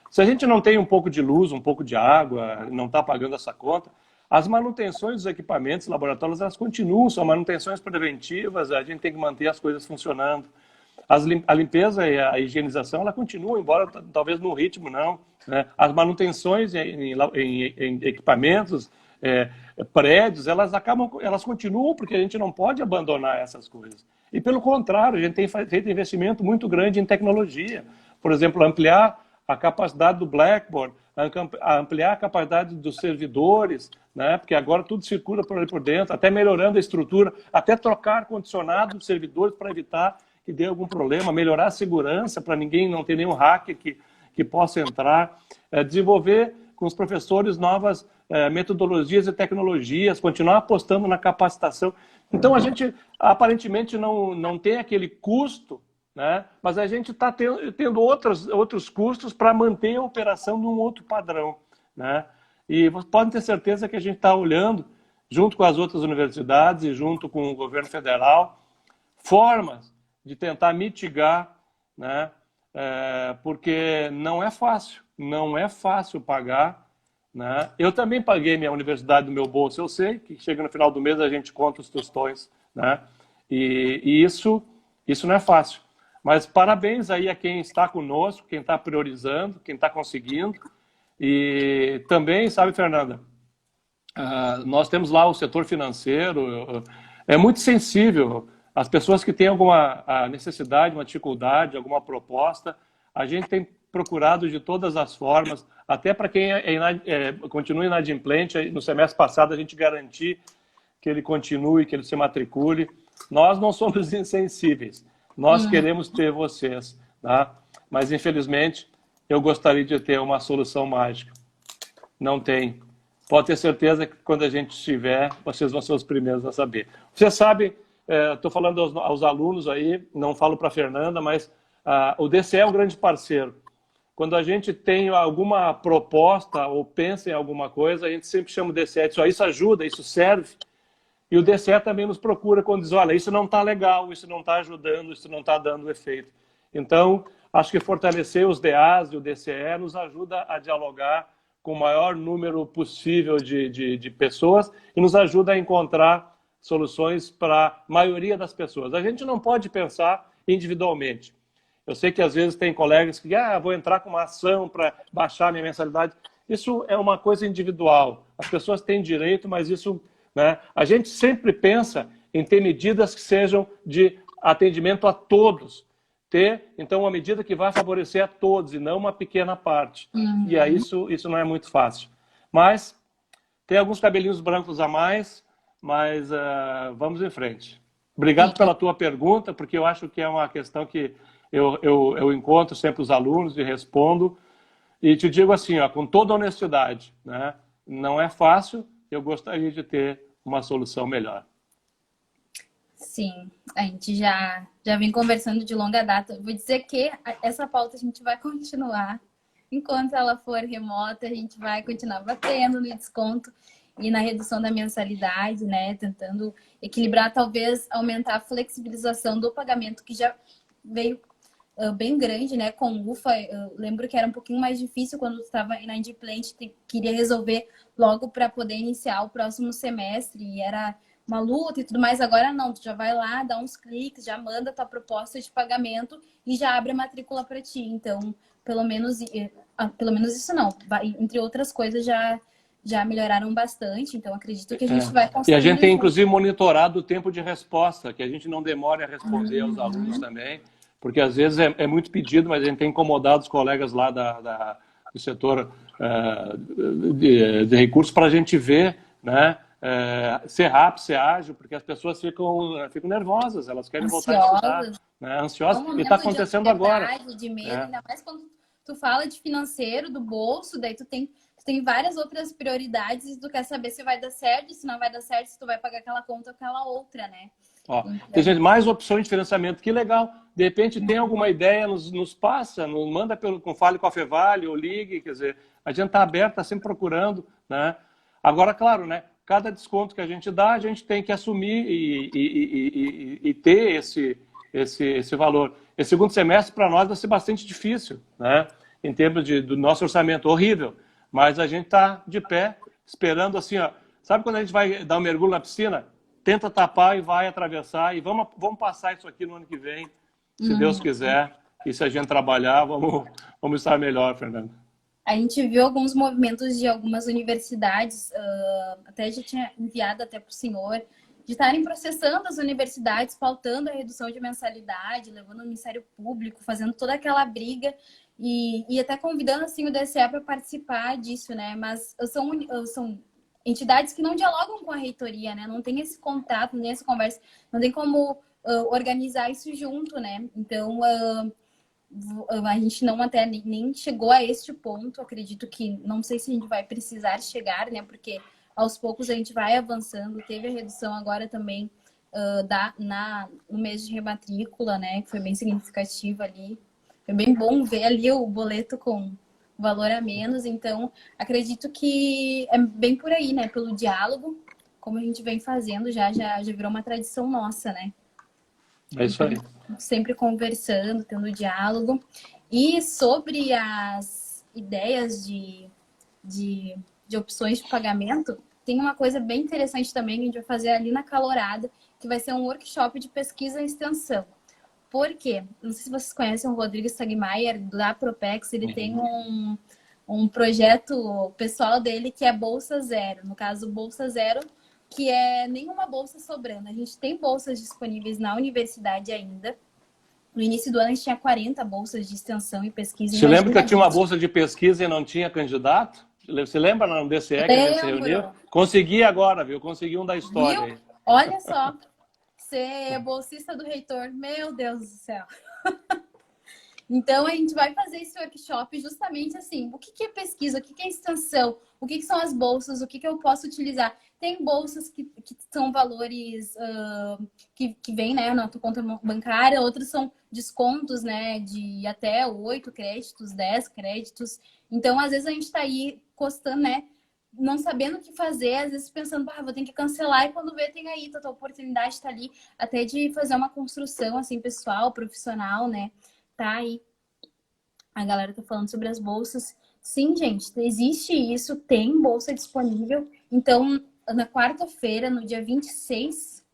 Se a gente não tem um pouco de luz, um pouco de água, não está pagando essa conta, as manutenções dos equipamentos, laboratórios, elas continuam, são manutenções preventivas, a gente tem que manter as coisas funcionando. A limpeza e a higienização, ela continua, embora talvez no ritmo não, né? As manutenções em equipamentos, prédios, elas continuam, porque a gente não pode abandonar essas coisas. E pelo contrário, a gente tem feito investimento muito grande em tecnologia. Por exemplo, ampliar a capacidade do Blackboard, ampliar a capacidade dos servidores, né? Porque agora tudo circula por ali por dentro, até melhorando a estrutura, até trocar ar-condicionado dos servidores para evitar que dê algum problema, melhorar a segurança para ninguém não ter nenhum hacker que possa entrar, desenvolver com os professores novas metodologias e tecnologias, continuar apostando na capacitação. Então, a gente aparentemente não tem aquele custo, né? Mas a gente está tendo outros custos para manter a operação num outro padrão, né? E vocês podem ter certeza que a gente está olhando, junto com as outras universidades e junto com o governo federal, formas de tentar mitigar, né? Porque não é fácil pagar, né? Eu também paguei minha universidade do meu bolso, eu sei que chega no final do mês a gente conta os tostões, né? E isso não é fácil. Mas parabéns aí a quem está conosco, quem está priorizando, quem está conseguindo. E também, sabe, Fernanda, nós temos lá o setor financeiro, é muito sensível. As pessoas que têm alguma necessidade, uma dificuldade, alguma proposta, a gente tem procurado de todas as formas, até para quem continua inadimplente. No semestre passado, a gente garantiu que ele continue, que ele se matricule. Nós não somos insensíveis, nós queremos ter vocês, tá? Mas, infelizmente, eu gostaria de ter uma solução mágica. Não tem. Pode ter certeza que quando a gente estiver, vocês vão ser os primeiros a saber. Você sabe, estou falando aos alunos aí, não falo para a Fernanda, mas o DCE é um grande parceiro. Quando a gente tem alguma proposta ou pensa em alguma coisa, a gente sempre chama o DCE, diz, isso ajuda, isso serve. E o DCE também nos procura quando diz, olha, isso não está legal, isso não está ajudando, isso não está dando efeito. Então, acho que fortalecer os DAs e o DCE nos ajuda a dialogar com o maior número possível de pessoas e nos ajuda a encontrar soluções para a maioria das pessoas. A gente não pode pensar individualmente. Eu sei que às vezes tem colegas que vou entrar com uma ação para baixar minha mensalidade. Isso é uma coisa individual. As pessoas têm direito, mas isso, né? A gente sempre pensa em ter medidas que sejam de atendimento a todos. Então, uma medida que vai favorecer a todos e não uma pequena parte. E aí isso não é muito fácil. Mas tem alguns cabelinhos brancos a mais, mas vamos em frente. Obrigado pela tua pergunta, porque eu acho que é uma questão que eu encontro sempre os alunos e respondo. E te digo assim, com toda honestidade, né? Não é fácil, eu gostaria de ter uma solução melhor. Sim, a gente já vem conversando de longa data. Vou dizer que essa pauta a gente vai continuar. Enquanto ela for remota, a gente vai continuar batendo no desconto e na redução da mensalidade, né? Tentando equilibrar, talvez aumentar a flexibilização do pagamento, que já veio bem grande, né? Com o UFA, eu lembro que era um pouquinho mais difícil quando estava inadimplente, queria resolver logo para poder iniciar o próximo semestre, e era uma luta e tudo mais. Agora não, tu já vai lá, dá uns cliques, já manda a tua proposta de pagamento e já abre a matrícula para ti. Então, pelo menos isso não. Entre outras coisas, já melhoraram bastante. Então, acredito que a gente vai conseguir. E a gente tem, inclusive, monitorado o tempo de resposta, que a gente não demore a responder aos alunos também, porque às vezes é muito pedido, mas a gente tem incomodado os colegas lá do setor de recursos para a gente ver, né? Ser rápido, ser ágil, porque as pessoas ficam nervosas, elas querem voltar a estudar, né? Ansiosas, e está acontecendo agora. De medo, ainda mais quando tu fala de financeiro, do bolso, daí tu tem várias outras prioridades e tu quer saber se vai dar certo, se não vai dar certo, se tu vai pagar aquela conta ou aquela outra, né? Tem gente, mais opções de financiamento, que legal. De repente tem alguma ideia, nos passa, nos manda fale com a Fevale ou ligue, quer dizer, a gente está aberto, está sempre procurando, né? Agora, claro, né? Cada desconto que a gente dá, a gente tem que assumir e ter esse valor. Esse segundo semestre, para nós, vai ser bastante difícil, né? Em termos do nosso orçamento, horrível. Mas a gente está de pé, esperando assim, sabe quando a gente vai dar um mergulho na piscina? Tenta tapar e vai atravessar, e vamos passar isso aqui no ano que vem, se Deus quiser. E se a gente trabalhar, vamos estar melhor, Fernanda. A gente viu alguns movimentos de algumas universidades, até já tinha enviado até para o senhor, de estarem processando as universidades, pautando a redução de mensalidade, levando o Ministério Público, fazendo toda aquela briga e até convidando assim, o DCE para participar disso, né? Mas são entidades que não dialogam com a reitoria, né? Não tem esse contato, não tem essa conversa, não tem como organizar isso junto, né? Então, a gente não até nem chegou a este ponto. Acredito que, não sei se a gente vai precisar chegar, né? Porque aos poucos a gente vai avançando. Teve a redução agora também no mês de rematrícula, né? Que foi bem significativa ali. Foi bem bom ver ali o boleto com valor a menos. Então, acredito que é bem por aí, né? Pelo diálogo, como a gente vem fazendo, já virou uma tradição nossa, né? É isso aí. Sempre conversando, tendo diálogo. E sobre as ideias de opções de pagamento, tem uma coisa bem interessante também que a gente vai fazer ali na Calorada, que vai ser um workshop de pesquisa e extensão. Por quê? Não sei se vocês conhecem o Rodrigo Stagmaier, da Propex, ele tem um projeto pessoal dele que é Bolsa Zero. No caso, Bolsa Zero, que é nenhuma bolsa sobrando. A gente tem bolsas disponíveis na universidade ainda. No início do ano, a gente tinha 40 bolsas de extensão e pesquisa. Você lembra que eu tinha uma gente. bolsa de pesquisa e não tinha candidato? Você lembra no DCE que a gente se reuniu? Lembro. Consegui agora, viu? Consegui um da história. Viu? Olha só, ser bolsista do reitor, meu Deus do céu. Então, a gente vai fazer esse workshop justamente assim, o que é pesquisa, o que é extensão, o que são as bolsas, o que eu posso utilizar. Tem bolsas que são valores que vêm, né, na tua conta bancária, outros são descontos, né, de até 8 créditos, 10 créditos. Então, às vezes a gente está aí custando, né, não sabendo o que fazer, às vezes pensando, vou ter que cancelar, e quando vê, tem aí, a tua oportunidade está ali, até de fazer uma construção, assim, pessoal, profissional, né, tá aí. A galera tá falando sobre as bolsas. Sim, gente, existe isso, tem bolsa disponível. Então, na quarta-feira, no dia 26,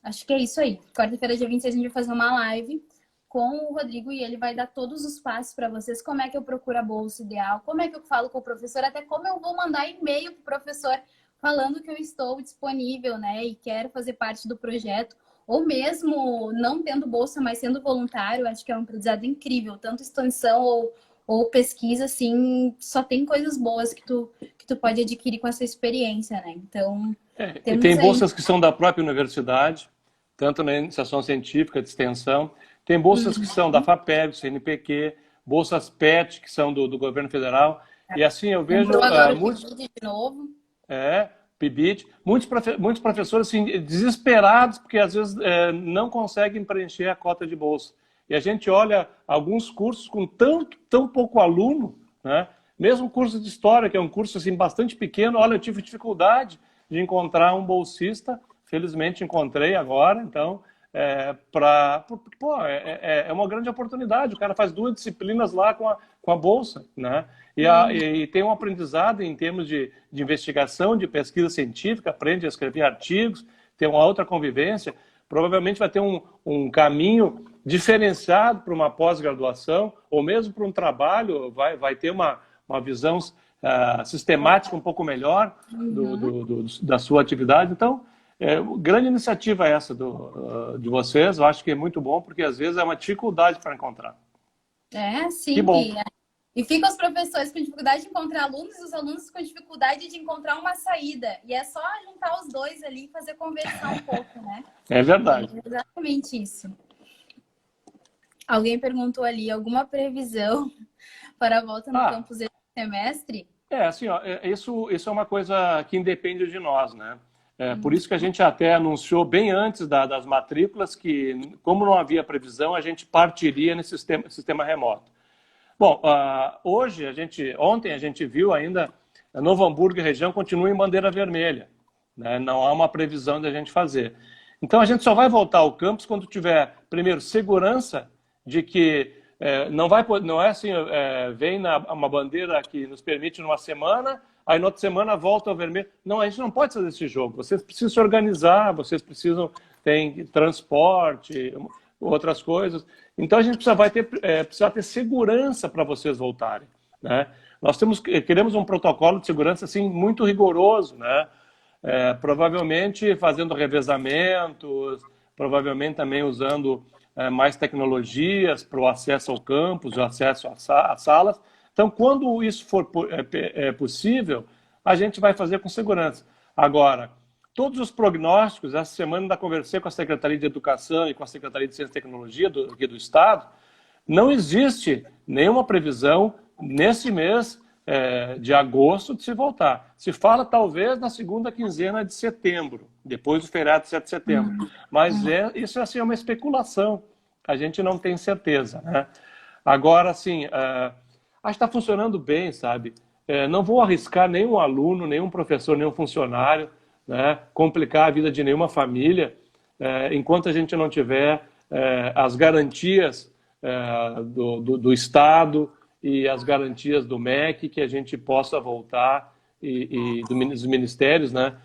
acho que é isso aí. Quarta-feira, dia 26, a gente vai fazer uma live com o Rodrigo e ele vai dar todos os passos para vocês. Como é que eu procuro a bolsa ideal, como é que eu falo com o professor, até como eu vou mandar e-mail pro professor falando que eu estou disponível, né, e quero fazer parte do projeto. Ou mesmo não tendo bolsa, mas sendo voluntário, acho que é um aprendizado incrível. Tanto extensão ou pesquisa, assim, só tem coisas boas que tu pode adquirir com essa experiência, né? Então, e tem bolsas que são da própria universidade, tanto na iniciação científica, de extensão. Tem bolsas que são da FAPEB, CNPq, bolsas PET, que são do governo federal. E assim, eu vejo muitos... de novo. PIBID, muitos professores assim, desesperados porque às vezes não conseguem preencher a cota de bolsa. E a gente olha alguns cursos com tão pouco aluno, né? Mesmo o curso de História, que é um curso assim, bastante pequeno, olha, eu tive dificuldade de encontrar um bolsista, felizmente encontrei agora, então, é uma grande oportunidade, o cara faz 2 disciplinas lá com a bolsa, né? E tem um aprendizado em termos de investigação, de pesquisa científica, aprende a escrever artigos, tem uma outra convivência, provavelmente vai ter um caminho diferenciado para uma pós-graduação, ou mesmo para um trabalho, vai ter uma visão sistemática um pouco melhor da sua atividade. Então, grande iniciativa essa de vocês, eu acho que é muito bom, porque às vezes é uma dificuldade para encontrar. Sim. Que bom. E ficam os professores com dificuldade de encontrar alunos e os alunos com dificuldade de encontrar uma saída. E é só juntar os dois ali e fazer conversar um pouco, né? É verdade. É exatamente isso. Alguém perguntou ali, alguma previsão para a volta no campus esse semestre? Assim, isso é uma coisa que independe de nós, né? Por isso que a gente até anunciou bem antes das matrículas que, como não havia previsão, a gente partiria nesse sistema remoto. Bom, ontem a gente viu ainda, Novo Hamburgo e região continua em bandeira vermelha, né? Não há uma previsão de a gente fazer. Então a gente só vai voltar ao campus quando tiver, primeiro, segurança de que não é assim, vem uma bandeira que nos permite numa semana, aí na outra semana volta ao vermelho. Não, a gente não pode fazer esse jogo. Vocês precisam se organizar, vocês precisam ter transporte, outras coisas. Então a gente precisa ter segurança para vocês voltarem, né? Nós queremos um protocolo de segurança assim muito rigoroso, né? Provavelmente fazendo revezamentos, provavelmente também usando mais tecnologias para o acesso ao campus, o acesso às salas. Então, quando isso for possível, a gente vai fazer com segurança. Agora, todos os prognósticos, essa semana ainda conversei com a Secretaria de Educação e com a Secretaria de Ciência e Tecnologia aqui do Estado, não existe nenhuma previsão nesse mês de agosto de se voltar. Se fala talvez na segunda quinzena de setembro, depois do feriado de 7 de setembro. Mas isso assim, é uma especulação, a gente não tem certeza, né? Agora, assim, acho que está funcionando bem, sabe? Não vou arriscar nenhum aluno, nenhum professor, nenhum funcionário, né, complicar a vida de nenhuma família, enquanto a gente não tiver as garantias do Estado e as garantias do MEC, que a gente possa voltar, e dos ministérios, né,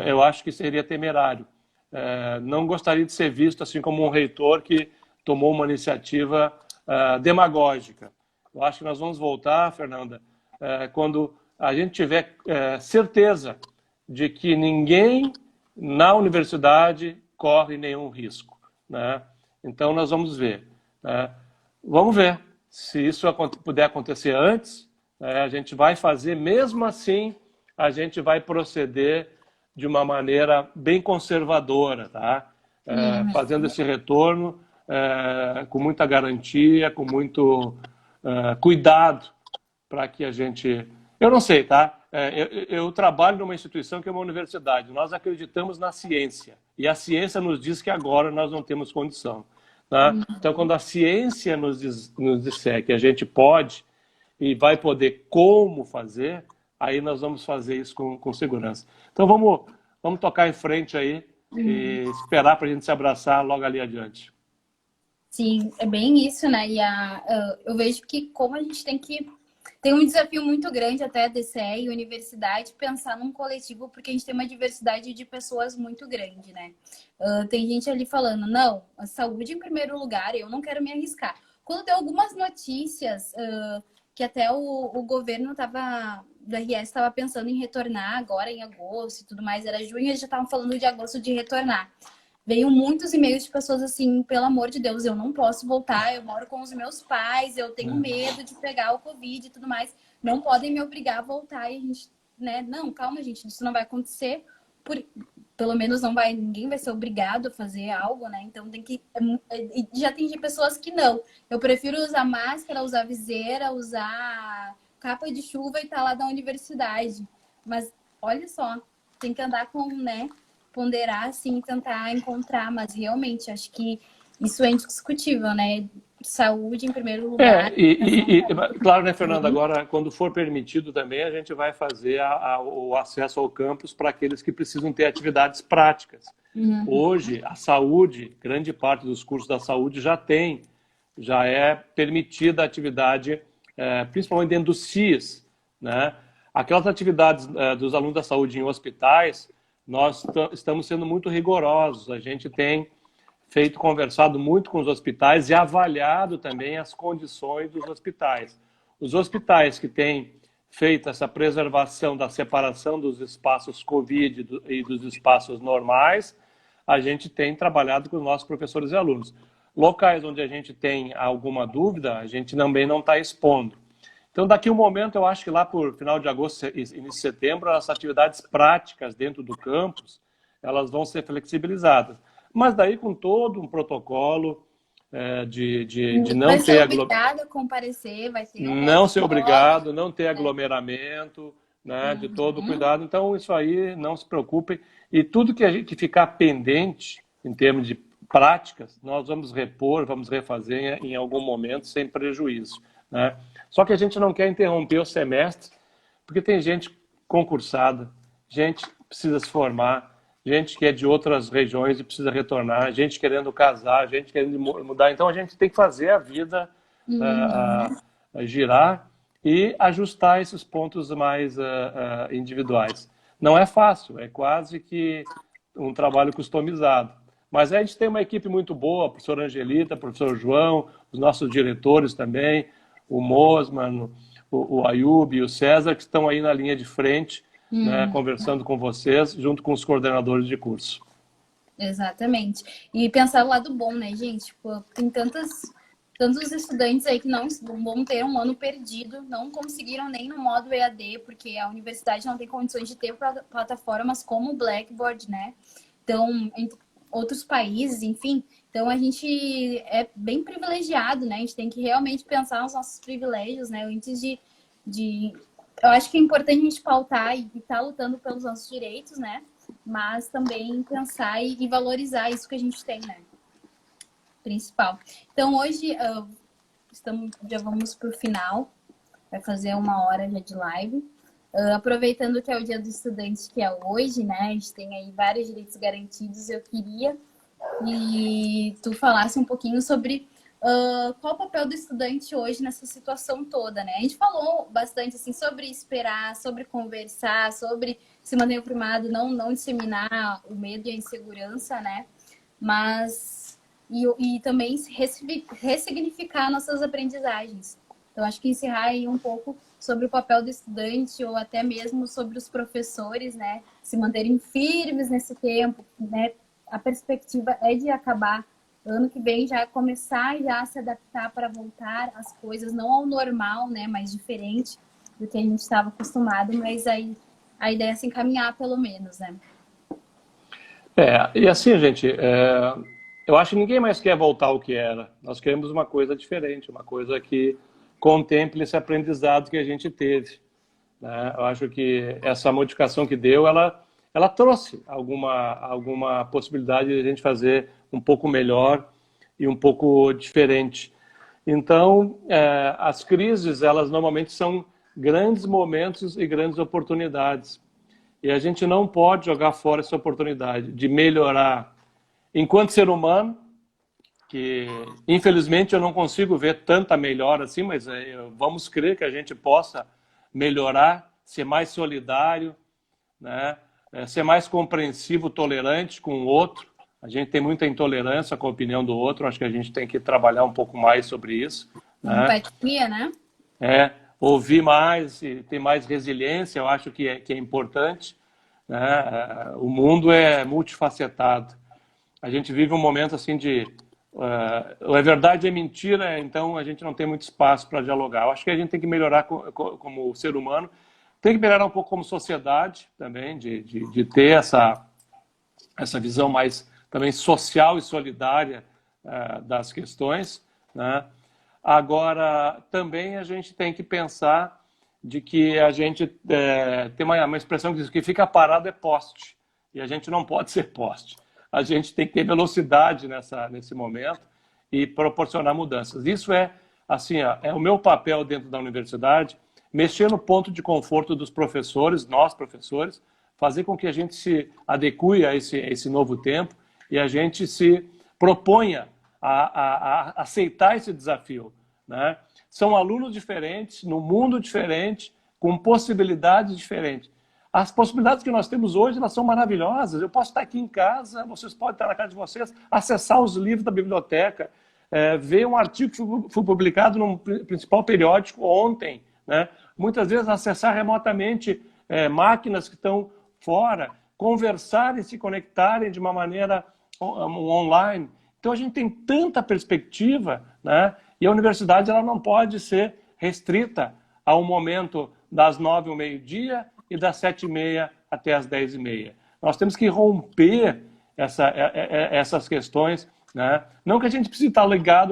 eu acho que seria temerário. Não gostaria de ser visto assim como um reitor que tomou uma iniciativa demagógica. Eu acho que nós vamos voltar, Fernanda, quando a gente tiver certeza de que ninguém na universidade corre nenhum risco, né? Então, nós vamos ver, né? Vamos ver se isso puder acontecer antes, né? A gente vai fazer, mesmo assim, a gente vai proceder de uma maneira bem conservadora, tá? Fazendo esse retorno com muita garantia, com muito cuidado, para que a gente... Eu não sei, tá? Eu trabalho numa instituição que é uma universidade. Nós acreditamos na ciência. E a ciência nos diz que agora nós não temos condição. Tá? Então, quando a ciência nos disser que a gente pode e vai poder como fazer, aí nós vamos fazer isso com segurança. Então, vamos tocar em frente aí e esperar para a gente se abraçar logo ali adiante. Sim, é bem isso, né? E eu vejo que como a gente tem um desafio muito grande até a DCE e universidade pensar num coletivo, porque a gente tem uma diversidade de pessoas muito grande, né? Tem gente ali falando, não, a saúde em primeiro lugar, eu não quero me arriscar. Quando tem algumas notícias que até o governo do RS estava pensando em retornar agora em agosto e tudo mais, era junho, eles já estavam falando de agosto de retornar. Veio muitos e-mails de pessoas assim, pelo amor de Deus, eu não posso voltar, eu moro com os meus pais, eu tenho medo de pegar o Covid e tudo mais, não podem me obrigar a voltar. E a gente, né, não, calma, gente, isso não vai acontecer, pelo menos ninguém vai ser obrigado a fazer algo, né? Então tem que... Já tem pessoas que não. Eu prefiro usar máscara, usar viseira, usar capa de chuva e estar lá da universidade. Mas, olha só, tem que andar com, né... ponderar, assim, tentar encontrar, mas realmente acho que isso é indiscutível, né? Saúde em primeiro lugar. Claro, né, Fernanda, agora, quando for permitido também, a gente vai fazer o acesso ao campus para aqueles que precisam ter atividades práticas. Hoje, a saúde, grande parte dos cursos da saúde já é permitida a atividade, principalmente dentro do CIS, né? Aquelas atividades dos alunos da saúde em hospitais, nós estamos sendo muito rigorosos. A gente tem conversado muito com os hospitais e avaliado também as condições dos hospitais. Os hospitais que têm feito essa preservação da separação dos espaços COVID e dos espaços normais, a gente tem trabalhado com os nossos professores e alunos. Locais onde a gente tem alguma dúvida, a gente também não está expondo. Então, daqui a um momento, eu acho que lá por final de agosto, início de setembro, as atividades práticas dentro do campus, elas vão ser flexibilizadas. Mas daí com todo um protocolo de não vai ter... ser obrigado a comparecer, vai ter... Não ser obrigado, não ter aglomeramento, né, de todo cuidado. Então, isso aí, não se preocupem. E tudo que ficar pendente, em termos de práticas, nós vamos repor, vamos refazer em algum momento, sem prejuízo, né? Só que a gente não quer interromper o semestre, porque tem gente concursada, gente que precisa se formar, gente que é de outras regiões e precisa retornar, gente querendo casar, gente querendo mudar. Então, a gente tem que fazer a vida girar e ajustar esses pontos mais individuais. Não é fácil, é quase que um trabalho customizado. Mas a gente tem uma equipe muito boa, a professora Angelita, o professor João, os nossos diretores também, o Mosman, o Ayub e o César, que estão aí na linha de frente, né, conversando com vocês, junto com os coordenadores de curso. Exatamente. E pensar o lado bom, né, gente? Tipo, tem tantos estudantes aí que não vão ter um ano perdido, não conseguiram nem no modo EAD, porque a universidade não tem condições de ter plataformas como o Blackboard, né? Então, entre outros países, enfim... Então, a gente é bem privilegiado, né? A gente tem que realmente pensar nos nossos privilégios, né? Antes eu acho que é importante a gente pautar e estar lutando pelos nossos direitos, né? Mas também pensar e valorizar isso que a gente tem, né? Principal. Então, hoje, já vamos para o final. Vai fazer 1 hora já de live. Aproveitando que é o Dia do Estudante, que é hoje, né? A gente tem aí vários direitos garantidos. Eu queria... E tu falasse um pouquinho sobre qual o papel do estudante hoje nessa situação toda, né? A gente falou bastante assim, sobre esperar, sobre conversar, sobre se manter informado, não disseminar o medo e a insegurança, né? Mas... E também ressignificar nossas aprendizagens. Então, acho que encerrar aí um pouco sobre o papel do estudante ou até mesmo sobre os professores, né, se manterem firmes nesse tempo, né? A perspectiva é de acabar ano que vem, já começar já a se adaptar para voltar as coisas, não ao normal, né, mas diferente do que a gente estava acostumado, mas aí a ideia é se encaminhar pelo menos, né? E assim, gente, eu acho que ninguém mais quer voltar ao que era. Nós queremos uma coisa diferente, uma coisa que contemple esse aprendizado que a gente teve, né? Eu acho que essa modificação que deu, ela trouxe alguma possibilidade de a gente fazer um pouco melhor e um pouco diferente. Então, as crises, elas normalmente são grandes momentos e grandes oportunidades. E a gente não pode jogar fora essa oportunidade de melhorar enquanto ser humano, que infelizmente eu não consigo ver tanta melhora assim, mas vamos crer que a gente possa melhorar, ser mais solidário, né? Ser mais compreensivo, tolerante com o outro. A gente tem muita intolerância com a opinião do outro, acho que a gente tem que trabalhar um pouco mais sobre isso, né? Empatia, né? Ouvir mais e ter mais resiliência, eu acho que é importante, né? O mundo é multifacetado. A gente vive um momento assim de é verdade, é mentira, então a gente não tem muito espaço para dialogar. Eu acho que a gente tem que melhorar como ser humano, tem que melhorar um pouco como sociedade também, de ter essa visão mais também social e solidária das questões, né? Agora, também a gente tem que pensar de que a gente tem uma expressão que diz que fica parado é poste, e a gente não pode ser poste. A gente tem que ter velocidade nesse momento e proporcionar mudanças. Isso assim, é o meu papel dentro da universidade, mexer no ponto de conforto dos professores, nós professores, fazer com que a gente se adeque a esse novo tempo e a gente se proponha a aceitar esse desafio, né? São alunos diferentes, no mundo diferente, com possibilidades diferentes. As possibilidades que nós temos hoje, elas são maravilhosas. Eu posso estar aqui em casa, vocês podem estar na casa de vocês, acessar os livros da biblioteca, ver um artigo que foi publicado no principal periódico ontem, né? Muitas vezes acessar remotamente máquinas que estão fora, conversar e se conectarem de uma maneira online. Então a gente tem tanta perspectiva, né? E a universidade ela não pode ser restrita ao momento das 9 ao meio-dia e das 7h30 até as 10h30. Nós temos que romper essas questões, né? Não que a gente precise estar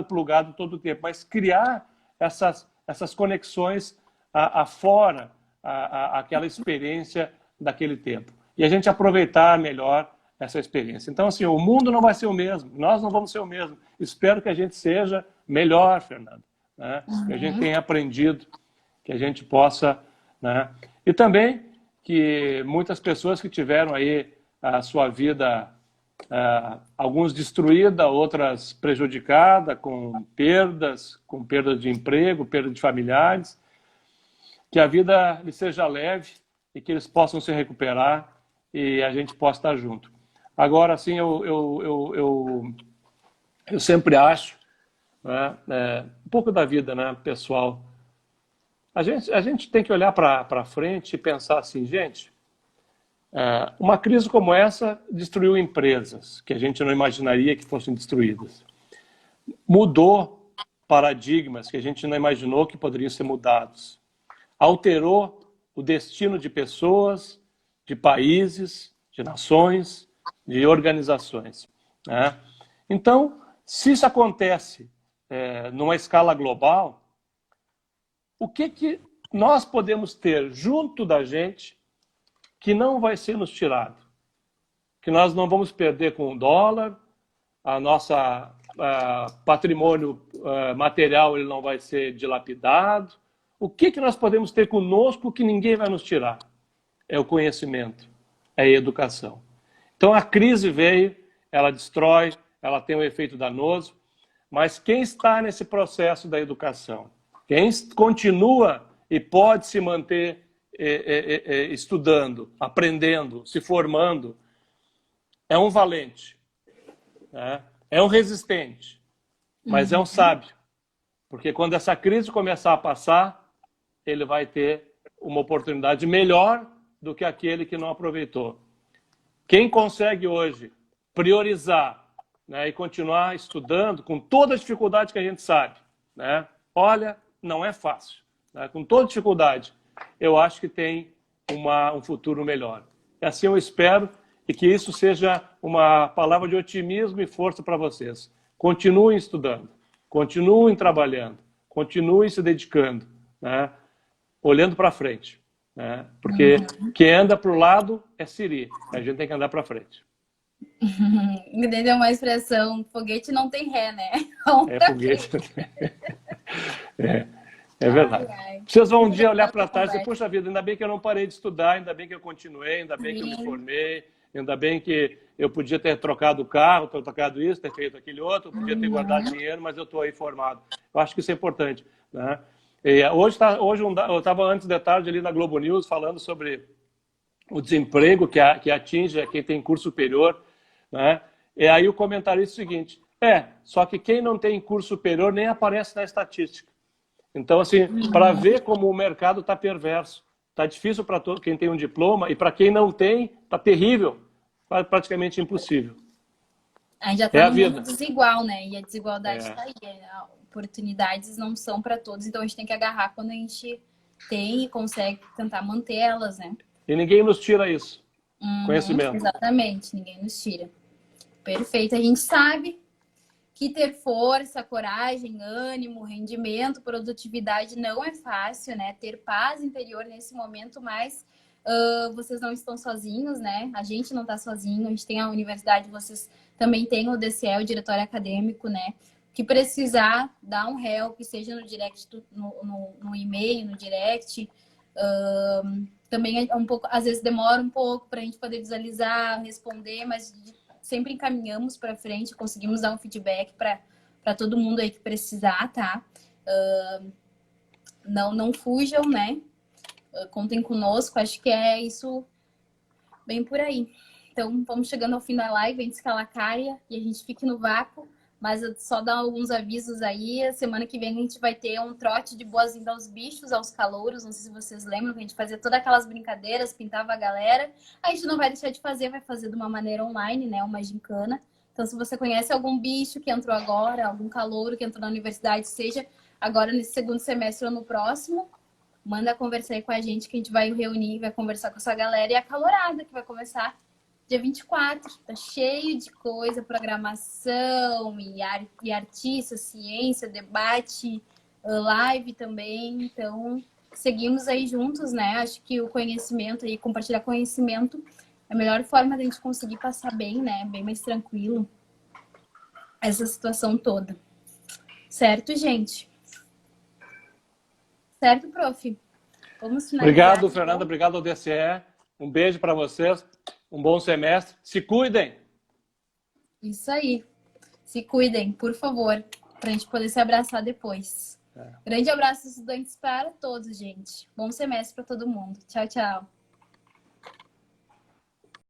plugado todo o tempo, mas criar essas conexões afora aquela experiência daquele tempo. E a gente aproveitar melhor essa experiência. Então, assim, o mundo não vai ser o mesmo, nós não vamos ser o mesmo. Espero que a gente seja melhor, Fernanda, né? Que a gente tenha aprendido, que a gente possa, né? E também que muitas pessoas que tiveram aí a sua vida, alguns destruída, outras prejudicada, com perda de emprego, perda de familiares, que a vida lhes seja leve e que eles possam se recuperar e a gente possa estar junto. Agora, assim, eu sempre acho, né, um pouco da vida, né, pessoal. A gente tem que olhar para frente e pensar assim, gente, uma crise como essa destruiu empresas que a gente não imaginaria que fossem destruídas. Mudou paradigmas que a gente não imaginou que poderiam ser mudados. Alterou o destino de pessoas, de países, de nações, de organizações, né? Então, se isso acontece numa escala global, o que nós podemos ter junto da gente que não vai ser nos tirado? Que nós não vamos perder com o dólar, a nossa patrimônio material ele não vai ser dilapidado. O que nós podemos ter conosco que ninguém vai nos tirar? É o conhecimento, é a educação. Então a crise veio, ela destrói, ela tem um efeito danoso, mas quem está nesse processo da educação, quem continua e pode se manter estudando, aprendendo, se formando, é um valente, né? É um resistente, mas é um sábio. Porque quando essa crise começar a passar, ele vai ter uma oportunidade melhor do que aquele que não aproveitou. Quem consegue hoje priorizar, né, e continuar estudando com toda a dificuldade que a gente sabe, né? Olha, não é fácil, né? Com toda dificuldade, eu acho que tem um futuro melhor. E assim eu espero, e que isso seja uma palavra de otimismo e força para vocês. Continuem estudando, continuem trabalhando, continuem se dedicando, né? Olhando para frente, né? Porque quem anda para o lado é siri, a gente tem que andar para frente. Entendeu uma expressão, foguete não tem ré, né? É foguete. É verdade. Vocês vão um dia olhar para trás e dizer, poxa vida, ainda bem que eu não parei de estudar, ainda bem que eu continuei, ainda bem que eu me formei, ainda bem que eu podia ter trocado o carro, ter trocado isso, ter feito aquele outro, podia ter guardado dinheiro, mas eu estou aí formado. Eu acho que isso é importante, né? E hoje eu estava antes de tarde ali na Globo News falando sobre o desemprego que atinge quem tem curso superior, né? E aí o comentarista é o seguinte, só que quem não tem curso superior nem aparece na estatística. Então, assim, para ver como o mercado está perverso, está difícil para quem tem um diploma e para quem não tem, está terrível, praticamente impossível. A gente já está num mundo desigual, né? E a desigualdade está aí. Oportunidades não são para todos, então a gente tem que agarrar quando a gente tem e consegue tentar mantê-las, né? E ninguém nos tira isso. Conhecimento. Exatamente, ninguém nos tira. Perfeito. A gente sabe que ter força, coragem, ânimo, rendimento, produtividade não é fácil, né? Ter paz interior nesse momento, mas vocês não estão sozinhos, né? A gente não está sozinho, a gente tem a universidade, vocês também têm o DCE, o Diretório Acadêmico, né? Que precisar, dá um help, seja no direct, no e-mail, no direct. Também é um pouco, às vezes demora um pouco para a gente poder visualizar, responder, mas sempre encaminhamos para frente, conseguimos dar um feedback para todo mundo aí que precisar, tá? Não fujam, né? Contem conosco, acho que é isso bem por aí. Então, vamos chegando ao fim da live, antes que ela caia e a gente fique no vácuo, mas só dar alguns avisos aí. A semana que vem a gente vai ter um trote de boas-vindas aos bichos, aos calouros. Não sei se vocês lembram que a gente fazia todas aquelas brincadeiras, pintava a galera. A gente não vai deixar de fazer, vai fazer de uma maneira online, né? Uma gincana. Então, se você conhece algum bicho que entrou agora, algum calouro que entrou na universidade, seja agora nesse segundo semestre ou no próximo, manda conversar aí com a gente, que a gente vai reunir, vai conversar com essa galera. E a calorada, que vai começar dia 24, tá cheio de coisa, programação e artista, ciência, debate, live também. Então, seguimos aí juntos, né? Acho que o conhecimento e compartilhar conhecimento é a melhor forma da gente conseguir passar bem, né? Bem mais tranquilo essa situação toda. Certo, gente? Certo, prof? Vamos finalizar. Obrigado, Fernanda. Obrigado ao DCE. Um beijo para vocês. Um bom semestre. Se cuidem. Isso aí. Se cuidem, por favor, para a gente poder se abraçar depois. Grande abraço, estudantes, para todos, gente. Bom semestre para todo mundo. Tchau, tchau.